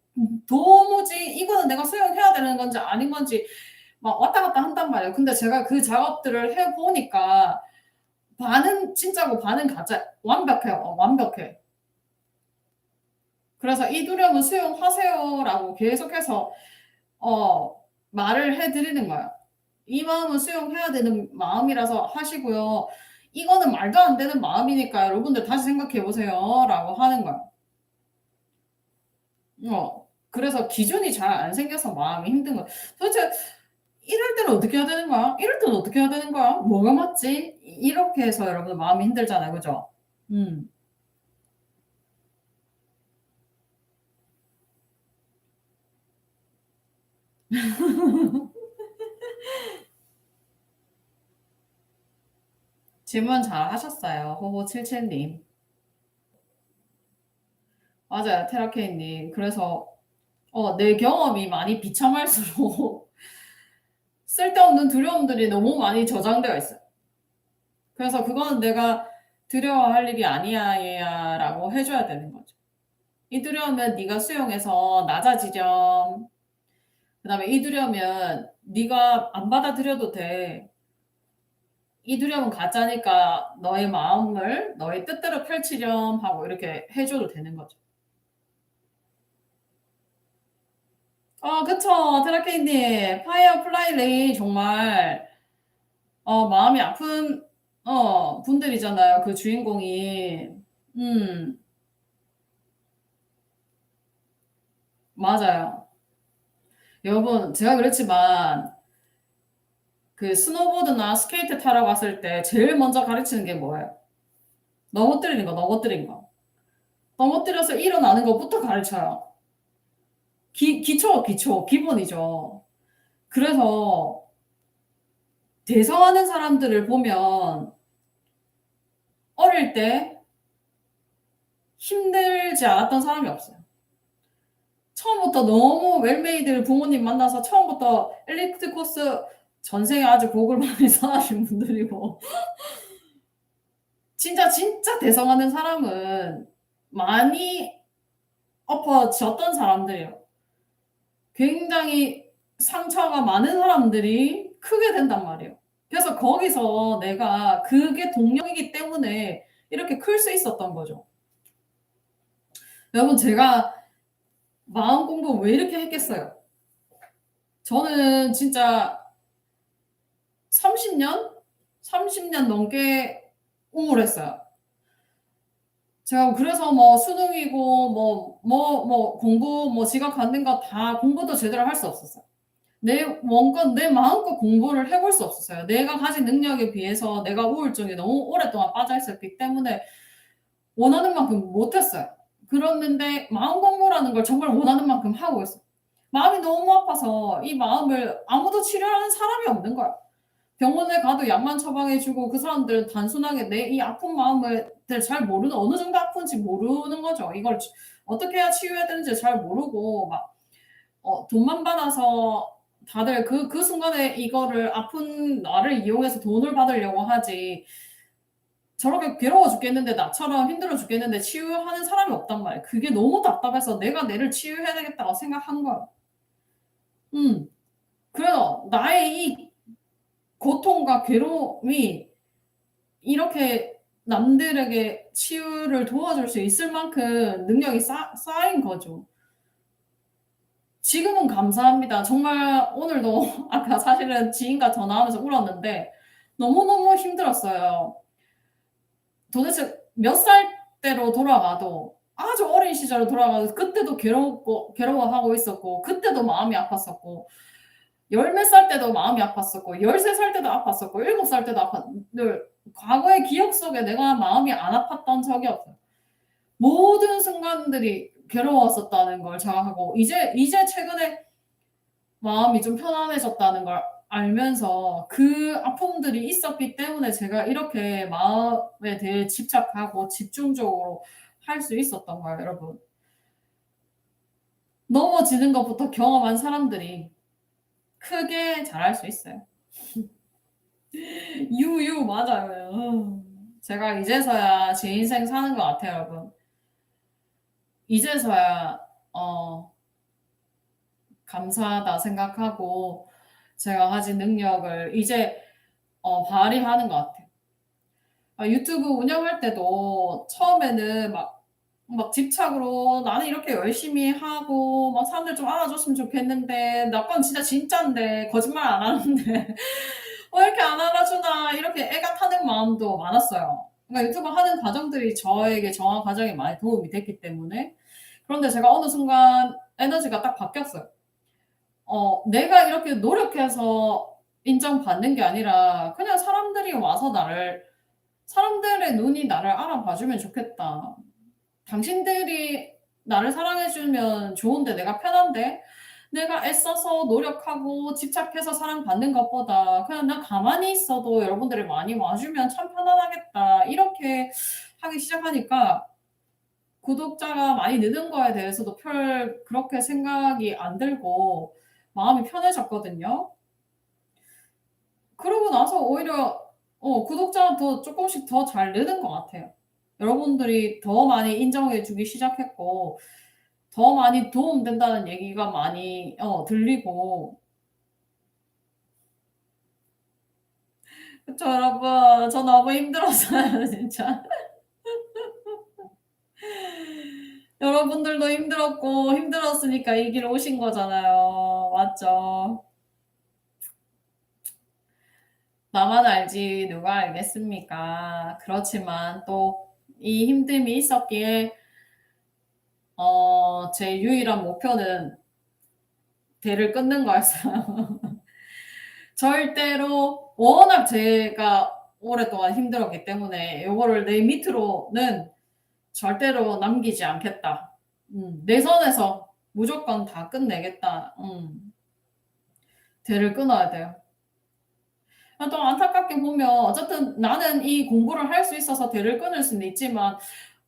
도무지 이거는 내가 수용해야 되는 건지 아닌 건지 막 왔다 갔다 한단 말이에요. 근데 제가 그 작업들을 해 보니까 반은 진짜고 반은 가짜. 완벽해요. 완벽해. 그래서 "이 두려움은 수용하세요."라고 계속해서 말을 해 드리는 거예요. 이 마음은 수용해야 되는 마음이라서 하시고요. "이거는 말도 안 되는 마음이니까 여러분들 다시 생각해 보세요."라고 하는 거예요. 그래서 기준이 잘 안 생겨서 마음이 힘든 거예요. 도대체 이럴 때는 어떻게 해야 되는 거야? 이럴 때는 어떻게 해야 되는 거야? 뭐가 맞지? 이렇게 해서 여러분 마음이 힘들잖아요. 그죠? 음. 질문 잘하셨어요. 호호77님. 맞아요. 테라케이님. 그래서 내 경험이 많이 비참할수록 쓸데없는 두려움들이 너무 많이 저장되어 있어요. 그래서 그거는 내가 두려워할 일이 아니야라고 해줘야 되는 거죠. 이 두려움은 네가 수용해서 낮아지렴. 그다음에 이 두려움은 네가 안 받아들여도 돼. 이 두려움은 가짜니까 너의 마음을 너의 뜻대로 펼치렴 하고 이렇게 해줘도 되는 거죠. 그쵸. 드라케이님. 파이어플라이 레인 정말 마음이 아픈 분들이잖아요, 그 주인공이. 음. 맞아요. 여러분 제가 그랬지만 그 스노보드나 스케이트 타러 갔을 때 제일 먼저 가르치는 게 뭐예요? 넘어뜨리는 거, 넘어뜨리는 거. 넘어뜨려서 일어나는 것부터 가르쳐요. 기초, 기본이죠. 그래서 대성하는 사람들을 보면 어릴 때 힘들지 않았던 사람이 없어요. 처음부터 너무 웰메이드 부모님 만나서 처음부터 엘리트 코스 전생에 아주 복을 많이 쌓으신 분들이고 진짜 대성하는 사람은 많이 엎어졌던 사람들이에요. 굉장히 상처가 많은 사람들이 크게 된단 말이에요. 그래서 거기서 내가 그게 동력이기 때문에 이렇게 클 수 있었던 거죠. 여러분 제가 마음 공부 왜 이렇게 했겠어요? 저는 진짜 30년? 30년 넘게 우울했어요. 제가 그래서 뭐 수능이고 공부 지각 받는 거 다 공부도 제대로 할 수 없었어요. 내 마음껏 공부를 해볼 수 없었어요. 내가 가진 능력에 비해서 내가 우울증에 너무 오랫동안 빠져 있었기 때문에 원하는 만큼 못 했어요. 그랬는데 마음 공부라는 걸 정말 원하는 만큼 하고 있어요. 마음이 너무 아파서 이 마음을 아무도 치료하는 사람이 없는 거야. 병원에 가도 약만 처방해 주고 그 사람들은 단순하게 내 이 아픈 마음을 잘 모르는 어느 정도 아픈지 모르는 거죠. 이걸 어떻게 해야 치유해야 되는지 잘 모르고 막 돈만 받아서 다들 그 순간에 이거를 아픈 나를 이용해서 돈을 받으려고 하지 저렇게 괴로워 죽겠는데 나처럼 힘들어 죽겠는데 치유하는 사람이 없단 말이에요. 그게 너무 답답해서 '내가 내를 치유해야 되겠다.'고 생각한 거예요. 음. 그래서 나의 이 고통과 괴로움이 이렇게 남들에게 치유를 도와줄 수 있을 만큼 능력이 쌓인 거죠. 지금은 감사합니다. 정말 오늘도 아까 사실은 지인과 전화하면서 울었는데 너무너무 힘들었어요. 도대체 몇 살 때로 돌아가도 아주 어린 시절로 돌아가서 그때도 괴롭고 괴로워하고 있었고 그때도 마음이 아팠었고 열 몇 살 때도 마음이 아팠었고 13살 때도 아팠었고 7살 때도 늘 과거의 기억 속에 내가 마음이 안 아팠던 적이 없어요. 모든 순간들이 괴로웠었다는 걸 자각하고 이제 최근에 마음이 좀 편안해졌다는 걸 알면서 그 아픔들이 있었기 때문에 제가 이렇게 마음에 대해 집착하고 집중적으로 할 수 있었던 거예요, 여러분. 넘어지는 것부터 경험한 사람들이 크게 잘할 수 있어요. 유유 맞아요. 제가 이제서야 제 인생 사는 것 같아요, 여러분. 이제서야 감사하다 생각하고 제가 가진 능력을 이제 발휘하는 것 같아요. 유튜브 운영할 때도 처음에는 막 집착으로 나는 이렇게 열심히 하고 막 사람들 좀 알아줬으면 좋겠는데 나 건 진짜 진짠데 거짓말 안 하는데 왜 이렇게 안 알아주나 이렇게 애가 타는 마음도 많았어요. 그러니까 유튜브 하는 과정들이 저에게 정화 과정에 많이 도움이 됐기 때문에. 그런데 제가 어느 순간 에너지가 딱 바뀌었어요. 내가 이렇게 노력해서 인정받는 게 아니라 그냥 사람들의 눈이 나를 알아봐 주면 좋겠다. 당신들이 나를 사랑해 주면 좋은데 내가 편한데 내가 애써서 노력하고 집착해서 사랑받는 것보다 그냥 나 가만히 있어도 여러분들이 많이 와 주면 참 편안하겠다. 이렇게 하기 시작하니까 구독자가 많이 느는 거에 대해서도 별 그렇게 생각이 안 들고 마음이 편해졌거든요. 그러고 나서 오히려 구독자가 더 쪼끔씩 더 잘 느는 것 같아요. 여러분들이 더 많이 인정해 주기 시작했고 더 많이 도움된다는 얘기가 많이 들리고 그쵸 여러분. 저 너무 힘들었어요 진짜. 여러분들도 힘들었고 힘들었으니까 이 길 오신 거잖아요. 맞죠? 나만 알지 누가 알겠습니까? 그렇지만 또 이 힘듦이 있었기에 제 유일한 목표는 대를 끊는 거였어요. 절대로 워낙 제가 오랫동안 힘들었기 때문에 요거를 내 밑으로는 절대로 남기지 않겠다. 내 선에서 무조건 다 끝내겠다. 대를 끊어야 돼요. 또 안타깝게 보면 어쨌든 나는 이 공부를 할 수 있어서 대를 끊을 수는 있지만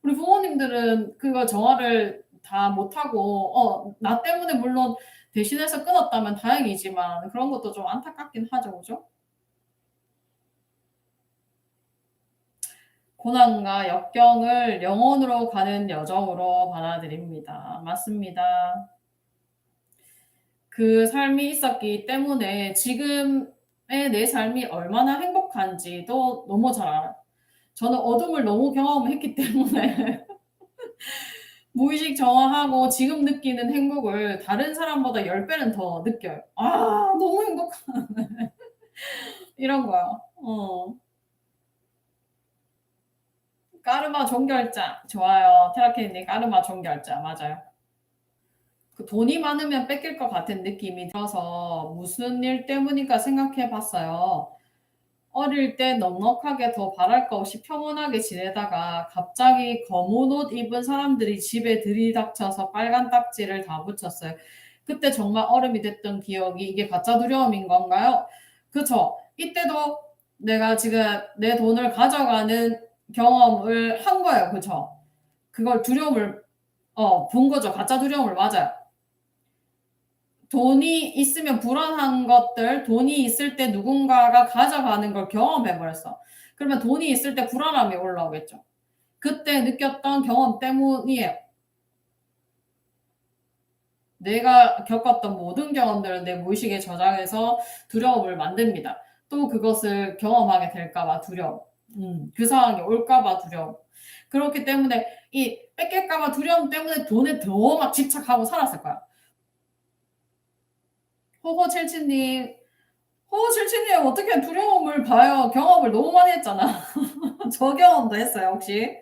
우리 부모님들은 그거 정화를 다 못하고 나 때문에 물론 대신해서 끊었다면 다행이지만 그런 것도 좀 안타깝긴 하죠. 그죠? 고난과 역경을 영혼으로 가는 여정으로 받아들입니다. 맞습니다. 그 삶이 있었기 때문에 지금의 내 삶이 얼마나 행복한지도 너무 잘 알아요. 저는 어둠을 너무 경험했기 때문에 무의식 정화하고 지금 느끼는 행복을 다른 사람보다 10 배는 더 느껴요. '아 너무 행복하네.' 이런 거요. 까르마 종결자 좋아요. 테라케이님 까르마 종결자 맞아요. 그 돈이 많으면 뺏길 것 같은 느낌이 들어서 무슨 일 때문인가 생각해 봤어요. 어릴 때 넉넉하게 더 바랄 거 없이 평온하게 지내다가 갑자기 검은 옷 입은 사람들이 집에 들이닥쳐서 빨간 딱지를 다 붙였어요. 그때 정말 얼음이 됐던 기억이 이게 가짜 두려움인 건가요? 그쵸. 이때도 내가 지금 내 돈을 가져가는 경험을 한 거예요. 그쵸. 그걸 두려움을 본 거죠. 가짜 두려움을. 맞아요. 돈이 있으면 불안한 것들, 돈이 있을 때 누군가가 가져가는 걸 경험해 버렸어. 그러면 돈이 있을 때 불안함이 올라오겠죠. 그때 느꼈던 경험 때문이에요. 내가 겪었던 모든 경험들을 내 무의식에 저장해서 두려움을 만듭니다. 또 그것을 경험하게 될까 봐 두려움. 그 상황이 올까 봐 두려움. 그렇기 때문에 이 뺏길까 봐 두려움 때문에 돈에 더 막 집착하고 살았을 거야. 호호칠칠님 호호칠칠님 어떻게 두려움을 봐요. 경험을 너무 많이 했잖아. 저 경험도 했어요 혹시?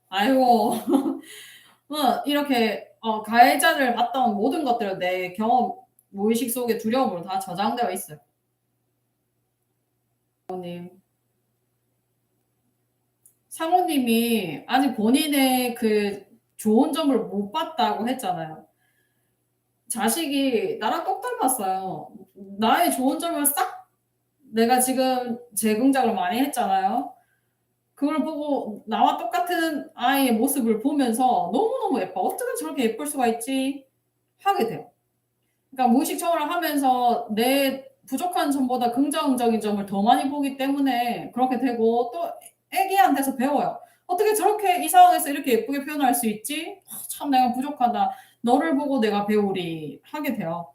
아이고 이렇게 가해자를 봤던 모든 것들은 내 경험 무의식 속에 두려움으로 다 저장되어 있어요. 님. 상호님이 아직 본인의 그 좋은 점을 못 봤다고 했잖아요. 자식이 나랑 똑 닮았어요. 나의 좋은 점을 싹 내가 지금 재긍정을 많이 했잖아요. 그걸 보고 나와 똑같은 아이의 모습을 보면서 '너무너무 예뻐. 어떻게 저렇게 예쁠 수가 있지?' 하게 돼요. 그러니까 무의식 청원을 하면서 내 부족한 점보다 긍정적인 점을 더 많이 보기 때문에 그렇게 되고 또 애기한테서 배워요. '어떻게 저렇게 이 상황에서 이렇게 예쁘게 표현할 수 있지? 참 내가 부족하다. 너를 보고 내가 배우리.' 하게 돼요.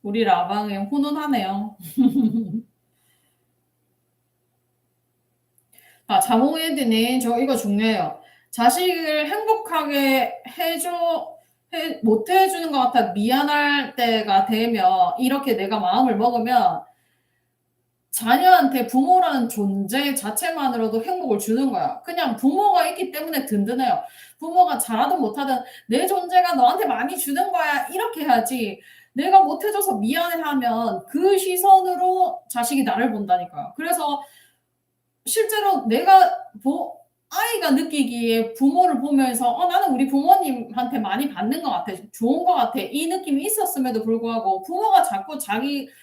우리 라방이 훈훈하네요. 자몽에드님 저 이거 중요해요. 자식을 행복하게 못 해주는 것 같아 미안할 때가 되면 이렇게 내가 마음을 먹으면 자녀한테 부모라는 존재 자체만으로도 행복을 주는 거야. 그냥 부모가 있기 때문에 든든해요. 부모가 잘하든 못하든 내 존재가 너한테 많이 주는 거야. 이렇게 해야지. 내가 못해줘서 미안해하면 그 시선으로 자식이 나를 본다니까요. 그래서 실제로 아이가 느끼기에 부모를 보면서 나는 우리 부모님한테 많이 받는 것 같아. 좋은 것 같아. 이 느낌이 있었음에도 불구하고 부모가 자꾸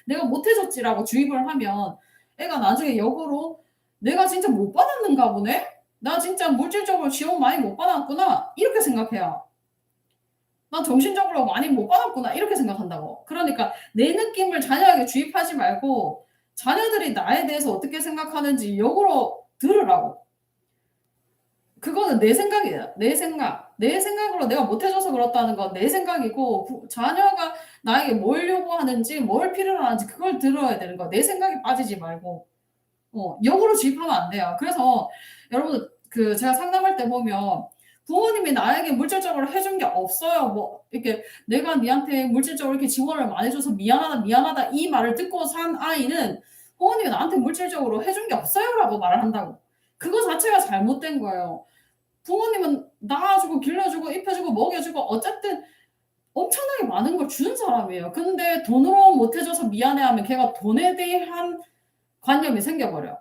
내가 못해줬지라고 주입을 하면 애가 나중에 역으로 '내가 진짜 못 받았는가 보네? 나 진짜 물질적으로 지원 많이 못 받았구나.' 이렇게 생각해요. '난 정신적으로 많이 못 받았구나.' 이렇게 생각한다고. 그러니까 내 느낌을 자녀에게 주입하지 말고 자녀들이 나에 대해서 어떻게 생각하는지 역으로 들으라고. 그거는 내 생각이에요. 내 생각. 내 생각으로 내가 못 해줘서 그렇다는 건 내 생각이고 자녀가 나에게 뭘 요구하는지 뭘 필요로 하는지 그걸 들어야 되는 거야. 내 생각에 빠지지 말고. 역으로 주입하면 안 돼요. 그래서 여러분 제가 상담할 때 보면 부모님이 나에게 물질적으로 해준 게 없어요. 뭐 이렇게 "내가 니한테 물질적으로 이렇게 지원을 많이 해 줘서 미안하다, 미안하다." 이 말을 듣고 산 아이는 "부모님이 나한테 물질적으로 해준 게 없어요."라고 말을 한다고. 그거 자체가 잘못된 거예요. 부모님은 낳아 주고 길러 주고 입혀 주고 먹여 주고 어쨌든 엄청나게 많은 걸 주는 사람이에요. 근데 돈으로 못 해 줘서 미안해하면 걔가 돈에 대한 관념이 생겨 버려요.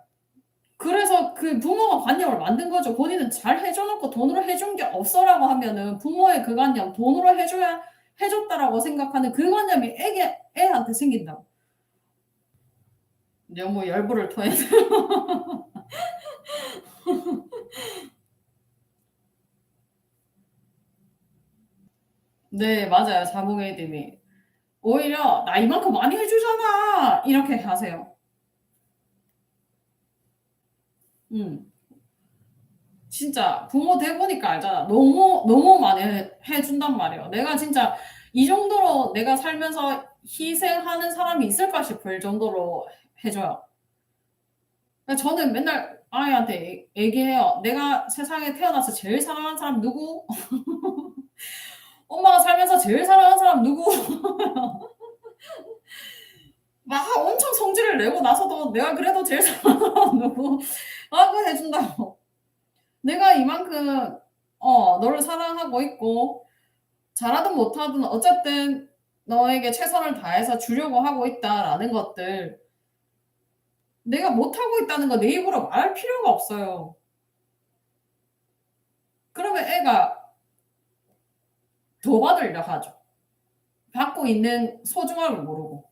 그래서 그 부모가 관념을 만든 거죠. 본인은 잘 해줘 놓고 돈으로 해준 게 없어라고 하면은 부모의 그 관념 '돈으로 해 줬다.'라고 생각하는 그 관념이 애한테 생긴다고. 너무 열불을 토해서 네 맞아요. 자몽에이드님. 오히려 "나 이만큼 많이 해 주잖아." 이렇게 하세요. 음. 진짜 부모 돼 보니까 알잖아. 너무 많이 해 준단 말이에요. 내가 진짜 이 정도로 내가 살면서 희생하는 사람이 있을까 싶을 정도로 해 줘요. 저는 맨날 아이한테 얘기해요. "내가 세상에 태어나서 제일 사랑하는 사람 누구? 엄마가 살면서 제일 사랑하는 사람 누구?" 막 엄청 성질을 내고 나서도 "내가 그래도 제일 사랑하는 사람 누구?" 하고 해 준다고. "내가 이만큼 너를 사랑하고 있고 잘하든 못하든 어쨌든 너에게 최선을 다해서 주려고 하고 있다."라는 것들 내가 못하고 있다는 거 내 입으로 말할 필요가 없어요. 그러면 애가 더 받으려 하죠. 받고 있는 소중함을 모르고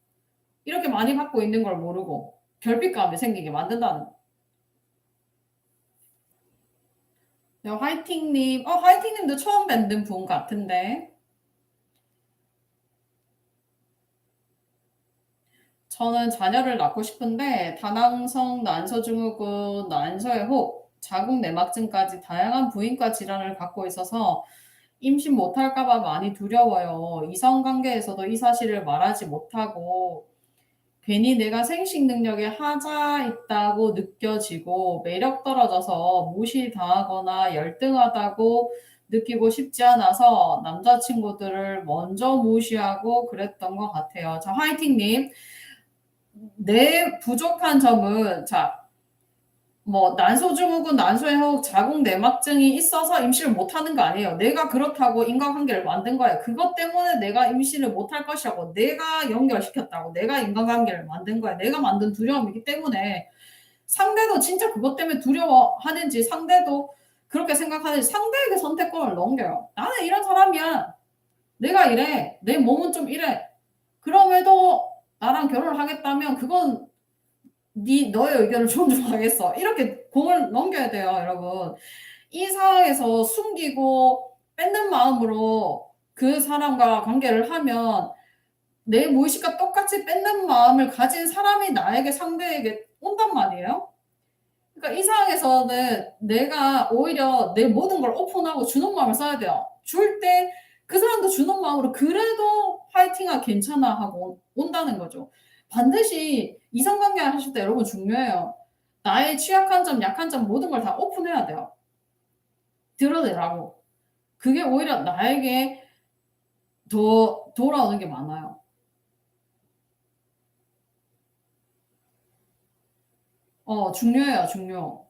이렇게 많이 받고 있는 걸 모르고 결핍감이 생기게 만든다는 거. 네 화이팅님 화이팅님도 처음 뵙는 분 같은데 저는 자녀를 낳고 싶은데 다낭성 난소증후군, 난소의 혹, 자궁 내막증까지 다양한 부인과 질환을 갖고 있어서 임신 못할까 봐 많이 두려워요. 이성 관계에서도 이 사실을 말하지 못하고 괜히 내가 생식 능력에 하자 있다고 느껴지고 매력 떨어져서 무시당하거나 열등하다고 느끼고 싶지 않아서 남자친구들을 먼저 무시하고 그랬던 것 같아요. 자, 화이팅님. 내 부족한 점은 뭐 난소증후군, 난소해혹, 자궁 내막증이 있어서 임신을 못하는 거 아니에요. 내가 그렇다고 인간관계를 만든 거예요. 그것 때문에 내가 임신을 못할 것이라고 내가 연결시켰다고 내가 인간관계를 만든 거야. 내가 만든 두려움이기 때문에 상대도 진짜 그것 때문에 두려워하는지 상대도 그렇게 생각하는지 상대에게 선택권을 넘겨요. 나는 이런 사람이야. 내가 이래. 내 몸은 좀 이래. 그럼에도 나랑 결혼을 하겠다면 그건 너의 의견을 존중하겠어. 이렇게 공을 넘겨야 돼요, 여러분. 이 상황에서 숨기고 뺏는 마음으로 그 사람과 관계를 하면 내 무의식과 똑같이 뺏는 마음을 가진 사람이 나에게 상대에게 온단 말이에요. 그러니까 이 상황에서는 내가 오히려 내 모든 걸 오픈하고 주는 마음을 써야 돼요. 줄 때 그 사람도 주는 마음으로 그래도 화이팅아 괜찮아 하고 온다는 거죠. 반드시 이성관계 하실 때 여러분 중요해요. 나의 취약한 점, 약한 점 모든 걸 다 오픈해야 돼요. 드러내라고. 그게 오히려 나에게 더 돌아오는 게 많아요. 중요해요, 중요.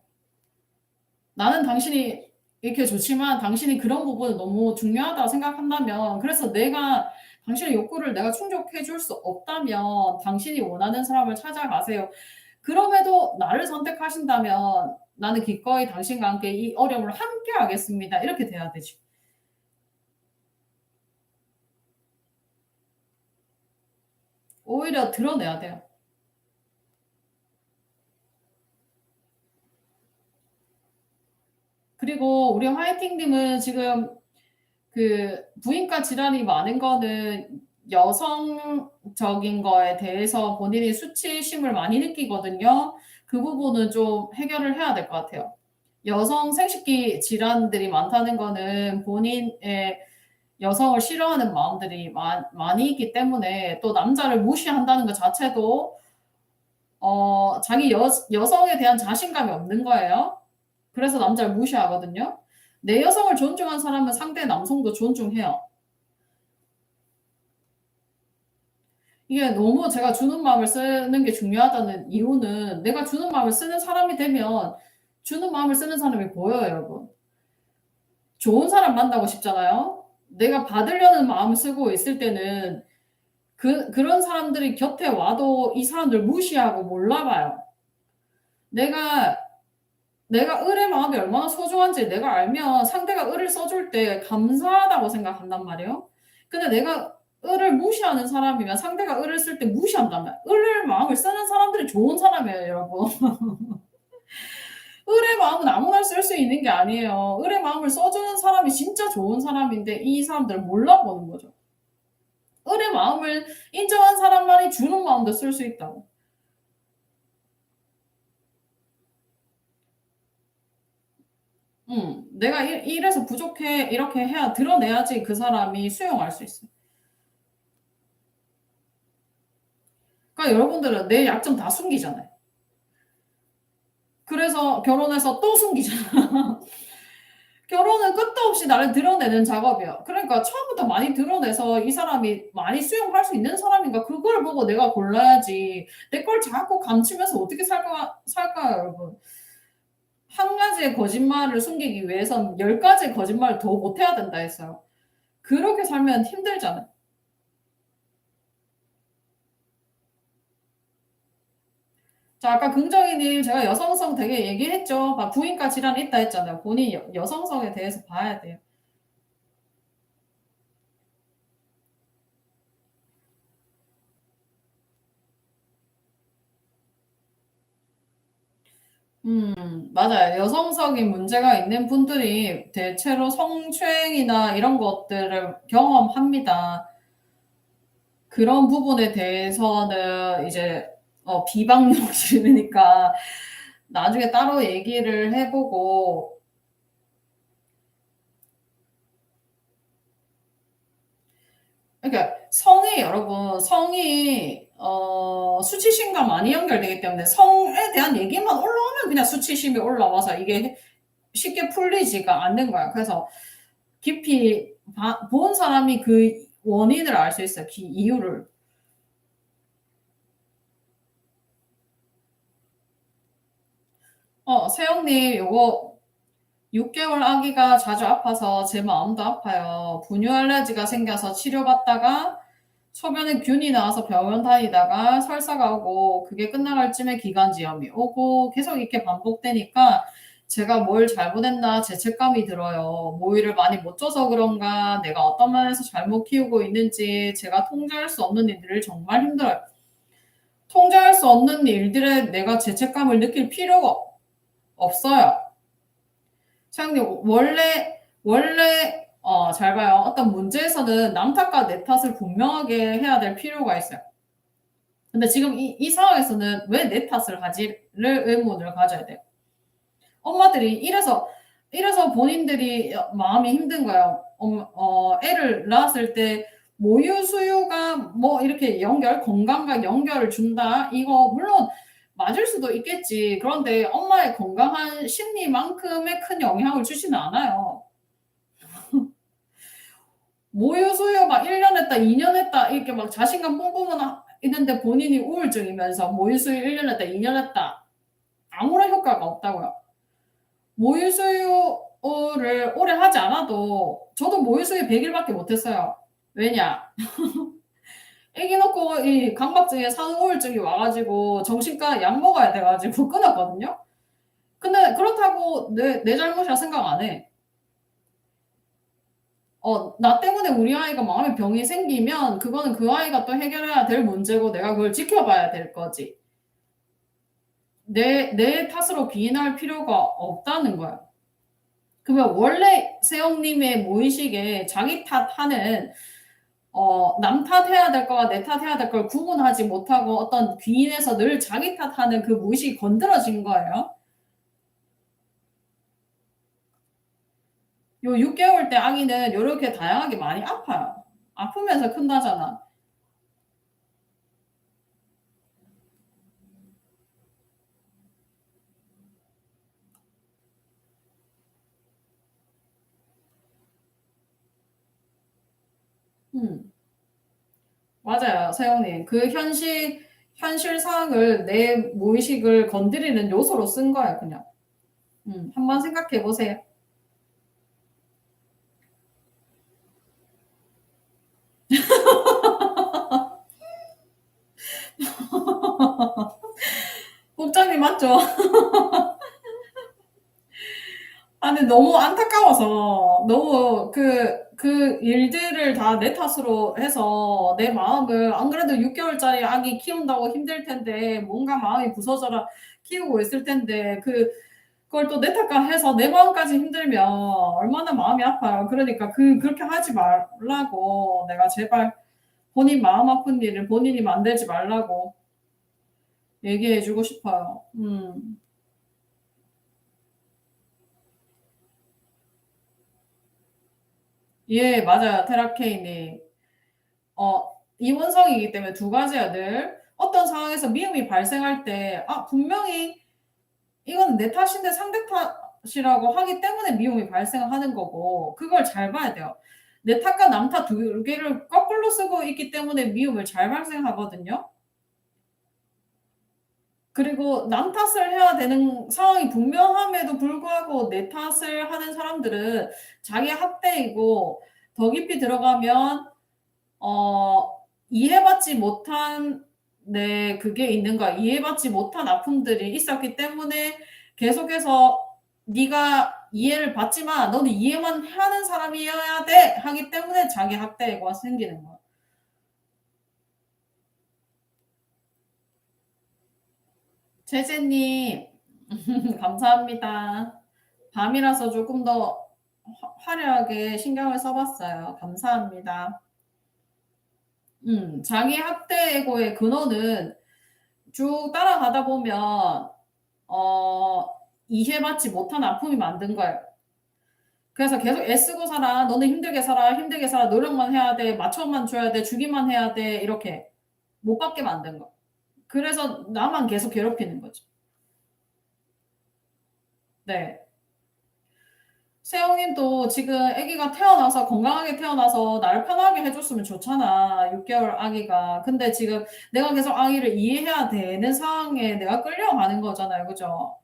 나는 당신이 이렇게 좋지만 당신이 그런 부분을 너무 중요하다고 생각한다면 그래서 내가 당신의 욕구를 내가 충족해 줄 수 없다면 당신이 원하는 사람을 찾아가세요. 그럼에도 나를 선택하신다면 나는 기꺼이 당신과 함께 이 어려움을 함께 하겠습니다. 이렇게 돼야 되지. 오히려 드러내야 돼요. 그리고 우리 화이팅님은 지금 그 부인과 질환이 많은 거는 여성적인 거에 대해서 본인이 수치심을 많이 느끼거든요. 그 부분은 좀 해결을 해야 될 것 같아요. 여성 생식기 질환들이 많다는 거는 본인의 여성을 싫어하는 마음들이 많이 있기 때문에 또 남자를 무시한다는 것 자체도 자기 여성에 대한 자신감이 없는 거예요. 그래서 남자를 무시하거든요. 내 여성을 존중한 사람은 상대 남성도 존중해요. 이게 너무 제가 주는 마음을 쓰는 게 중요하다는 이유는 내가 주는 마음을 쓰는 사람이 되면 주는 마음을 쓰는 사람이 보여요, 여러분. 좋은 사람 만나고 싶잖아요. 내가 받으려는 마음을 쓰고 있을 때는 그런 사람들이 곁에 와도 이 사람들 무시하고 몰라봐요. 내가 을의 마음이 얼마나 소중한지 내가 알면 상대가 을을 써줄 때 감사하다고 생각한단 말이에요. 근데 내가 을을 무시하는 사람이면 상대가 을을 쓸 때 무시한단 말이에요. 을을 마음을 쓰는 사람들이 좋은 사람이에요, 여러분. 을의 마음은 아무나 쓸 수 있는 게 아니에요. 을의 마음을 써주는 사람이 진짜 좋은 사람인데 이 사람들을 몰라보는 거죠. 을의 마음을 인정한 사람만이 주는 마음도 쓸 수 있다고. 내가 이래서 부족해 이렇게 해야 드러내야지 그 사람이 수용할 수 있어요. 그러니까 여러분들은 내 약점 다 숨기잖아요. 그래서 결혼해서 또 숨기잖아. 결혼은 끝도 없이 나를 드러내는 작업이야. 그러니까 처음부터 많이 드러내서 이 사람이 많이 수용할 수 있는 사람인가 그걸 보고 내가 골라야지. 내 걸 자꾸 감추면서 어떻게 살까요, 여러분? 한 가지의 거짓말을 숨기기 위해선 10가지의 거짓말을 더 못해야 된다 했어요. 그렇게 살면 힘들잖아요. 자, 아까 긍정이님 제가 여성성 되게 얘기했죠. 막 부인과 질환이 있다 했잖아요. 본인 여성성에 대해서 봐야 돼요. 맞아요. 여성성인 문제가 있는 분들이 대체로 성추행이나 이런 것들을 경험합니다. 그런 부분에 대해서는 이제 비방용실이니까 나중에 따로 얘기를 해보고 그러니까 성이 여러분 성이 수치심과 많이 연결되기 때문에 성에 대한 얘기만 올라오면 그냥 수치심이 올라와서 이게 쉽게 풀리지가 않는 거야. 그래서 깊이 본 사람이 그 원인을 알 수 있어요. 그 이유를. 세영님, 요거 6개월 아기가 자주 아파서 제 마음도 아파요. 분유 알레르기가 생겨서 치료받다가 소변에 균이 나와서 병원 다니다가 설사가 오고 그게 끝나갈 쯤에 기관지염이 오고 계속 이렇게 반복되니까 제가 뭘 잘못했나 죄책감이 들어요. 모유를 많이 못 줘서 그런가, 내가 어떤 면에서 잘못 키우고 있는지 제가 통제할 수 없는 일들을 정말 힘들어요. 통제할 수 없는 일들에 내가 죄책감을 느낄 필요가 없어요. 사장님, 원래, 잘 봐요. 어떤 문제에서는 남 탓과 내 탓을 분명하게 해야 될 필요가 있어요. 근데 지금 이 상황에서는 왜 내 탓을 하지를 의문을 가져야 돼요. 엄마들이 이래서 본인들이 마음이 힘든 거예요. 애를 낳았을 때 모유 수유가 뭐 이렇게 건강과 연결을 준다? 이거 물론 맞을 수도 있겠지. 그런데 엄마의 건강한 심리만큼의 큰 영향을 주지는 않아요. 모유 수유 막 1년 했다, 2년 했다, 이렇게 막 자신감 뿜뿜은 있는데 본인이 우울증이면서 모유 수유 1년 했다, 2년 했다. 아무런 효과가 없다고요. 모유 수유를 오래 하지 않아도 저도 모유 수유 100일밖에 못 했어요. 왜냐? 애기 놓고 이 강박증에 산후우울증이 와가지고 정신과 약 먹어야 돼가지고 끊었거든요. 근데 그렇다고 내 잘못이라 생각 안 해. 나 때문에 우리 아이가 마음에 병이 생기면 그거는 그 아이가 또 해결해야 될 문제고 내가 그걸 지켜봐야 될 거지. 내 탓으로 기인할 필요가 없다는 거야. 그러면 원래 세영님의 무의식에 자기 탓하는 남 탓해야 될 거와 내 탓해야 될 걸 구분하지 못하고 어떤 귀인에서 늘 자기 탓하는 그 무의식이 건드려진 거예요. 요 6개월 때 아기는 요렇게 다양하게 많이 아파요. 아프면서 큰다잖아. 맞아요, 세영님. 그 현실 상황을 내 무의식을 건드리는 요소로 쓴 거예요, 그냥. 한번 생각해 보세요. 국장님 맞죠? 아니, 너무 안타까워서, 너무 그 일들을 다 내 탓으로 해서 내 마음을, 안 그래도 6개월짜리 아기 키운다고 힘들 텐데, 뭔가 마음이 부서져라 키우고 있을 텐데, 그걸 또 내 탓까 해서 내 마음까지 힘들면 얼마나 마음이 아파요. 그러니까 그렇게 하지 말라고 내가 제발 본인 마음 아픈 일을 본인이 만들지 말라고 얘기해 주고 싶어요. 예, 맞아요. 테라케이님. 이원성이기 때문에 두 가지야 늘. 어떤 상황에서 미움이 발생할 때, 분명히 이건 내 탓인데 상대 탓이라고 하기 때문에 미움이 발생하는 거고, 그걸 잘 봐야 돼요. 내 탓과 남 탓 두 개를 거꾸로 쓰고 있기 때문에 미움을 잘 발생하거든요. 그리고 남 탓을 해야 되는 상황이 분명함에도 불구하고 내 탓을 하는 사람들은 자기 학대이고 더 깊이 들어가면 이해받지 못한 그게 있는 거야. 이해받지 못한 아픔들이 있었기 때문에 계속해서 네가 이해를 받지만 너는 이해만 하는 사람이어야 돼 하기 때문에 자기 학대가 생기는 거야. 제재님 감사합니다. 밤이라서 조금 더 화려하게 신경을 써봤어요. 감사합니다. 자기 학대에고의 근원은 쭉 따라가다 보면 어, 이해받지 못한 아픔이 만든 거예요. 그래서 계속 애쓰고 살아. 너는 힘들게 살아. 힘들게 살아. 노력만 해야 돼. 맞춰만 줘야 돼. 주기만 해야 돼. 이렇게 못 받게 만든 거. 그래서 나만 계속 괴롭히는 거죠. 네. 세영님도 지금 아기가 태어나서 건강하게 태어나서 나를 편하게 해줬으면 좋잖아. 6개월 아기가. 근데 지금 내가 계속 아기를 이해해야 되는 상황에 내가 끌려가는 거잖아요. 그죠?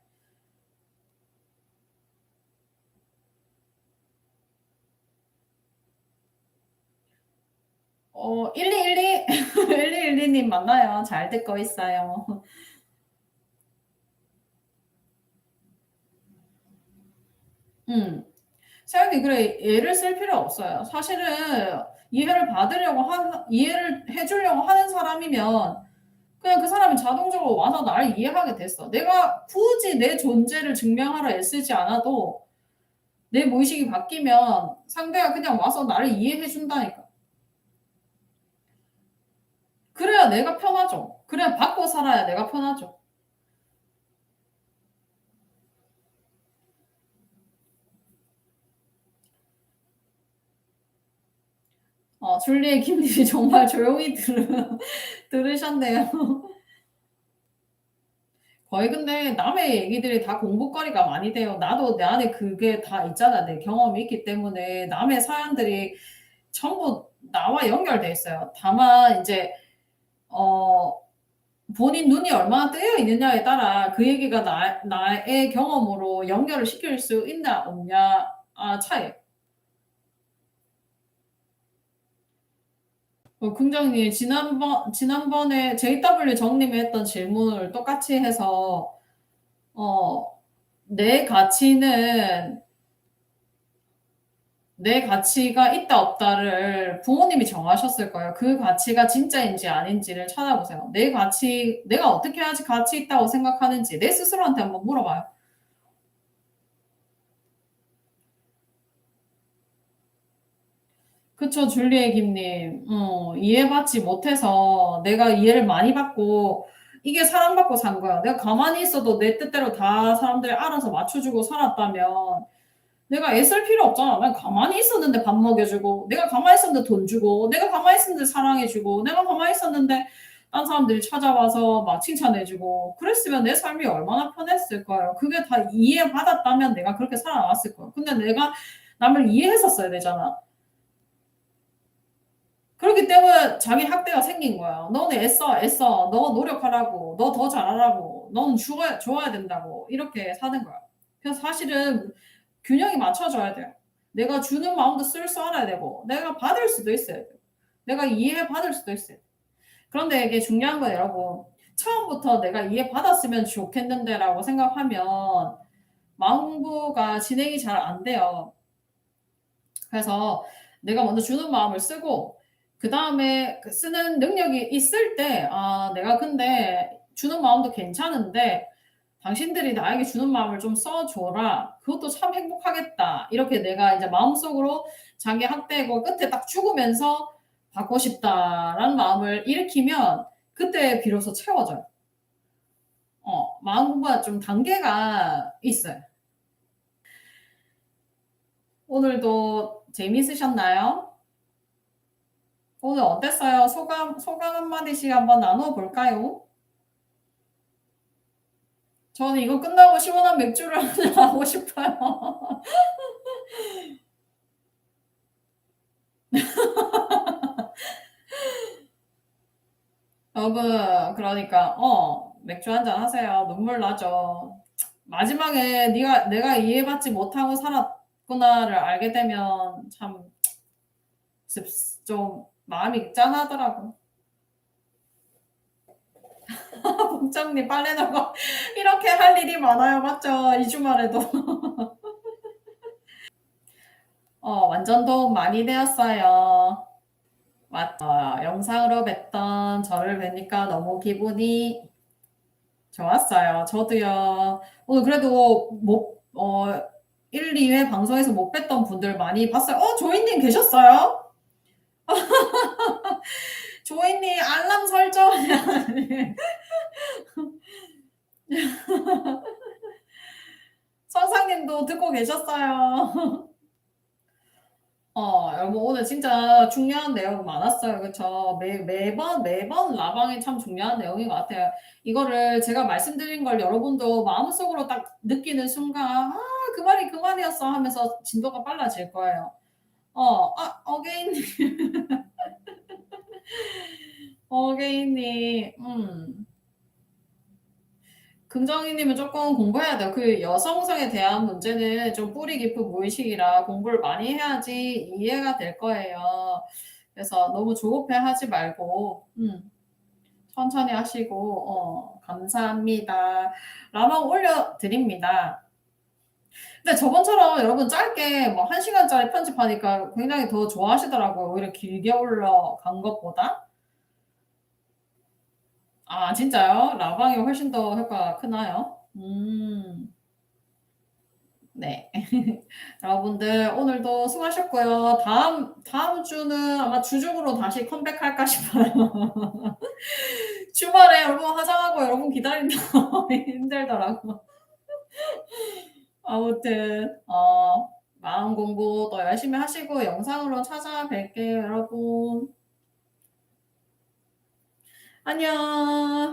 1212 1212님 맞나요? 잘 듣고 있어요. 음. 사장님 그래 애를 쓸 필요 없어요. 사실은 이해를 해 주려고 하는 사람이면 그냥 그 사람이 자동적으로 와서 나를 이해하게 됐어. 내가 굳이 내 존재를 증명하러 애쓰지 않아도 내 무의식이 바뀌면 상대가 그냥 와서 나를 이해해 준다니까. 그래야 내가 편하죠. 그래야 받고 살아야 내가 편하죠. 줄리의 김님이 정말 조용히 들으셨네요. 거의 근데 남의 얘기들이 다 공부거리가 많이 돼요. 나도 내 안에 그게 다 있잖아. 내 경험이 있기 때문에 남의 사연들이 전부 나와 연결돼 있어요. 다만 이제 어 본인 눈이 얼마나 뜨여 있느냐에 따라 그 얘기가 나의 경험으로 연결을 시킬 수 있나 없냐 차이. 긍정님 지난번에 JW 정님이 했던 질문을 똑같이 해서 어 내 가치는 내 가치가 있다 없다를 부모님이 정하셨을 거예요. 그 가치가 진짜인지 아닌지를 찾아보세요. 내가 어떻게 해야지 가치 있다고 생각하는지 내 스스로한테 한번 물어봐요. 그쵸, 줄리의 김님. 이해받지 못해서 내가 이해를 많이 받고 이게 사랑받고 산 거야. 내가 가만히 있어도 내 뜻대로 다 사람들이 알아서 맞춰주고 살았다면 내가 애쓸 필요 없잖아. 난 가만히 있었는데 밥 먹여주고, 내가 가만히 있었는데 돈 주고, 내가 가만히 있었는데 사랑해주고, 내가 가만히 있었는데 딴 사람들이 찾아와서 막 칭찬해주고, 그랬으면 내 삶이 얼마나 편했을 거예요. 그게 다 이해받았다면 내가 그렇게 살아나왔을 거예요. 근데 내가 남을 이해했었어야 되잖아. 그렇기 때문에 자기 학대가 생긴 거야. 너는 애써. 너 노력하라고. 너 더 잘하라고. 너는 좋아야 된다고. 이렇게 사는 거야. 그래서 사실은 균형이 맞춰져야 돼요. 내가 주는 마음도 쓸 줄 알아야 되고, 내가 받을 수도 있어야 돼요. 내가 이해받을 수도 있어요. 그런데 이게 중요한 건 여러분, 처음부터 내가 이해받았으면 좋겠는데라고 생각하면 마음부가 진행이 잘 안 돼요. 그래서 내가 먼저 주는 마음을 쓰고 그다음에 그 쓰는 능력이 있을 때 내가 근데 주는 마음도 괜찮은데 당신들이 나에게 주는 마음을 좀 써 줘라. 그것도 참 행복하겠다. 이렇게 내가 이제 마음속으로 자기 학대고 끝에 딱 죽으면서 받고 싶다라는 마음을 일으키면 그때 비로소 채워져요. 마음 공부가 좀 단계가 있어요. 오늘도 재미있으셨나요? 오늘 어땠어요? 소감 한마디씩 한번 나눠 볼까요? 저는 이거 끝나고 시원한 맥주를 한잔 하고 싶어요. 여러분, 그러니까 맥주 한잔 하세요. 눈물 나죠. 마지막에 내가 이해받지 못하고 살았구나를 알게 되면 참 좀 마음이 짠하더라고. 복장님 빨래 나고 이렇게 할 일이 많아요. 맞죠? 이 주말에도. 완전 도움 많이 되었어요. 맞죠. 영상으로 뵀던 저를 뵈니까 너무 기분이 좋았어요. 저도요. 오늘 그래도 1, 2회 방송에서 못 뵀던 분들 많이 봤어요. 조이님 계셨어요? 조이님 알람 설정. 선상님도 듣고 계셨어요. 여러분 오늘 진짜 중요한 내용 많았어요. 그쵸? 매번 라방이 참 중요한 내용인 것 같아요. 이거를 제가 말씀드린 걸 여러분도 마음속으로 딱 느끼는 순간, 그 말이 그 말이었어 하면서 진도가 빨라질 거예요. 어게인님, 어게인님, 긍정희님은 조금 공부해야 돼요. 그 여성성에 대한 문제는 좀 뿌리 깊은 무의식이라 공부를 많이 해야지 이해가 될 거예요. 그래서 너무 조급해하지 말고 천천히 하시고 "감사합니다." 라방 올려드립니다. 근데 저번처럼 여러분 짧게 뭐 1 시간짜리 편집하니까 굉장히 더 좋아하시더라고요, 오히려 길게 올라간 것보다. 아 진짜요? 라방이 훨씬 더 효과가 크나요? 네. 여러분들 오늘도 수고하셨고요. 다음 주는 아마 주중으로 다시 컴백할까 싶어요. 주말에 여러분 화장하고 여러분 기다린다 힘들더라고. 아무튼 마음 공부 더 열심히 하시고 영상으로 찾아뵐게요, 여러분. 안녕.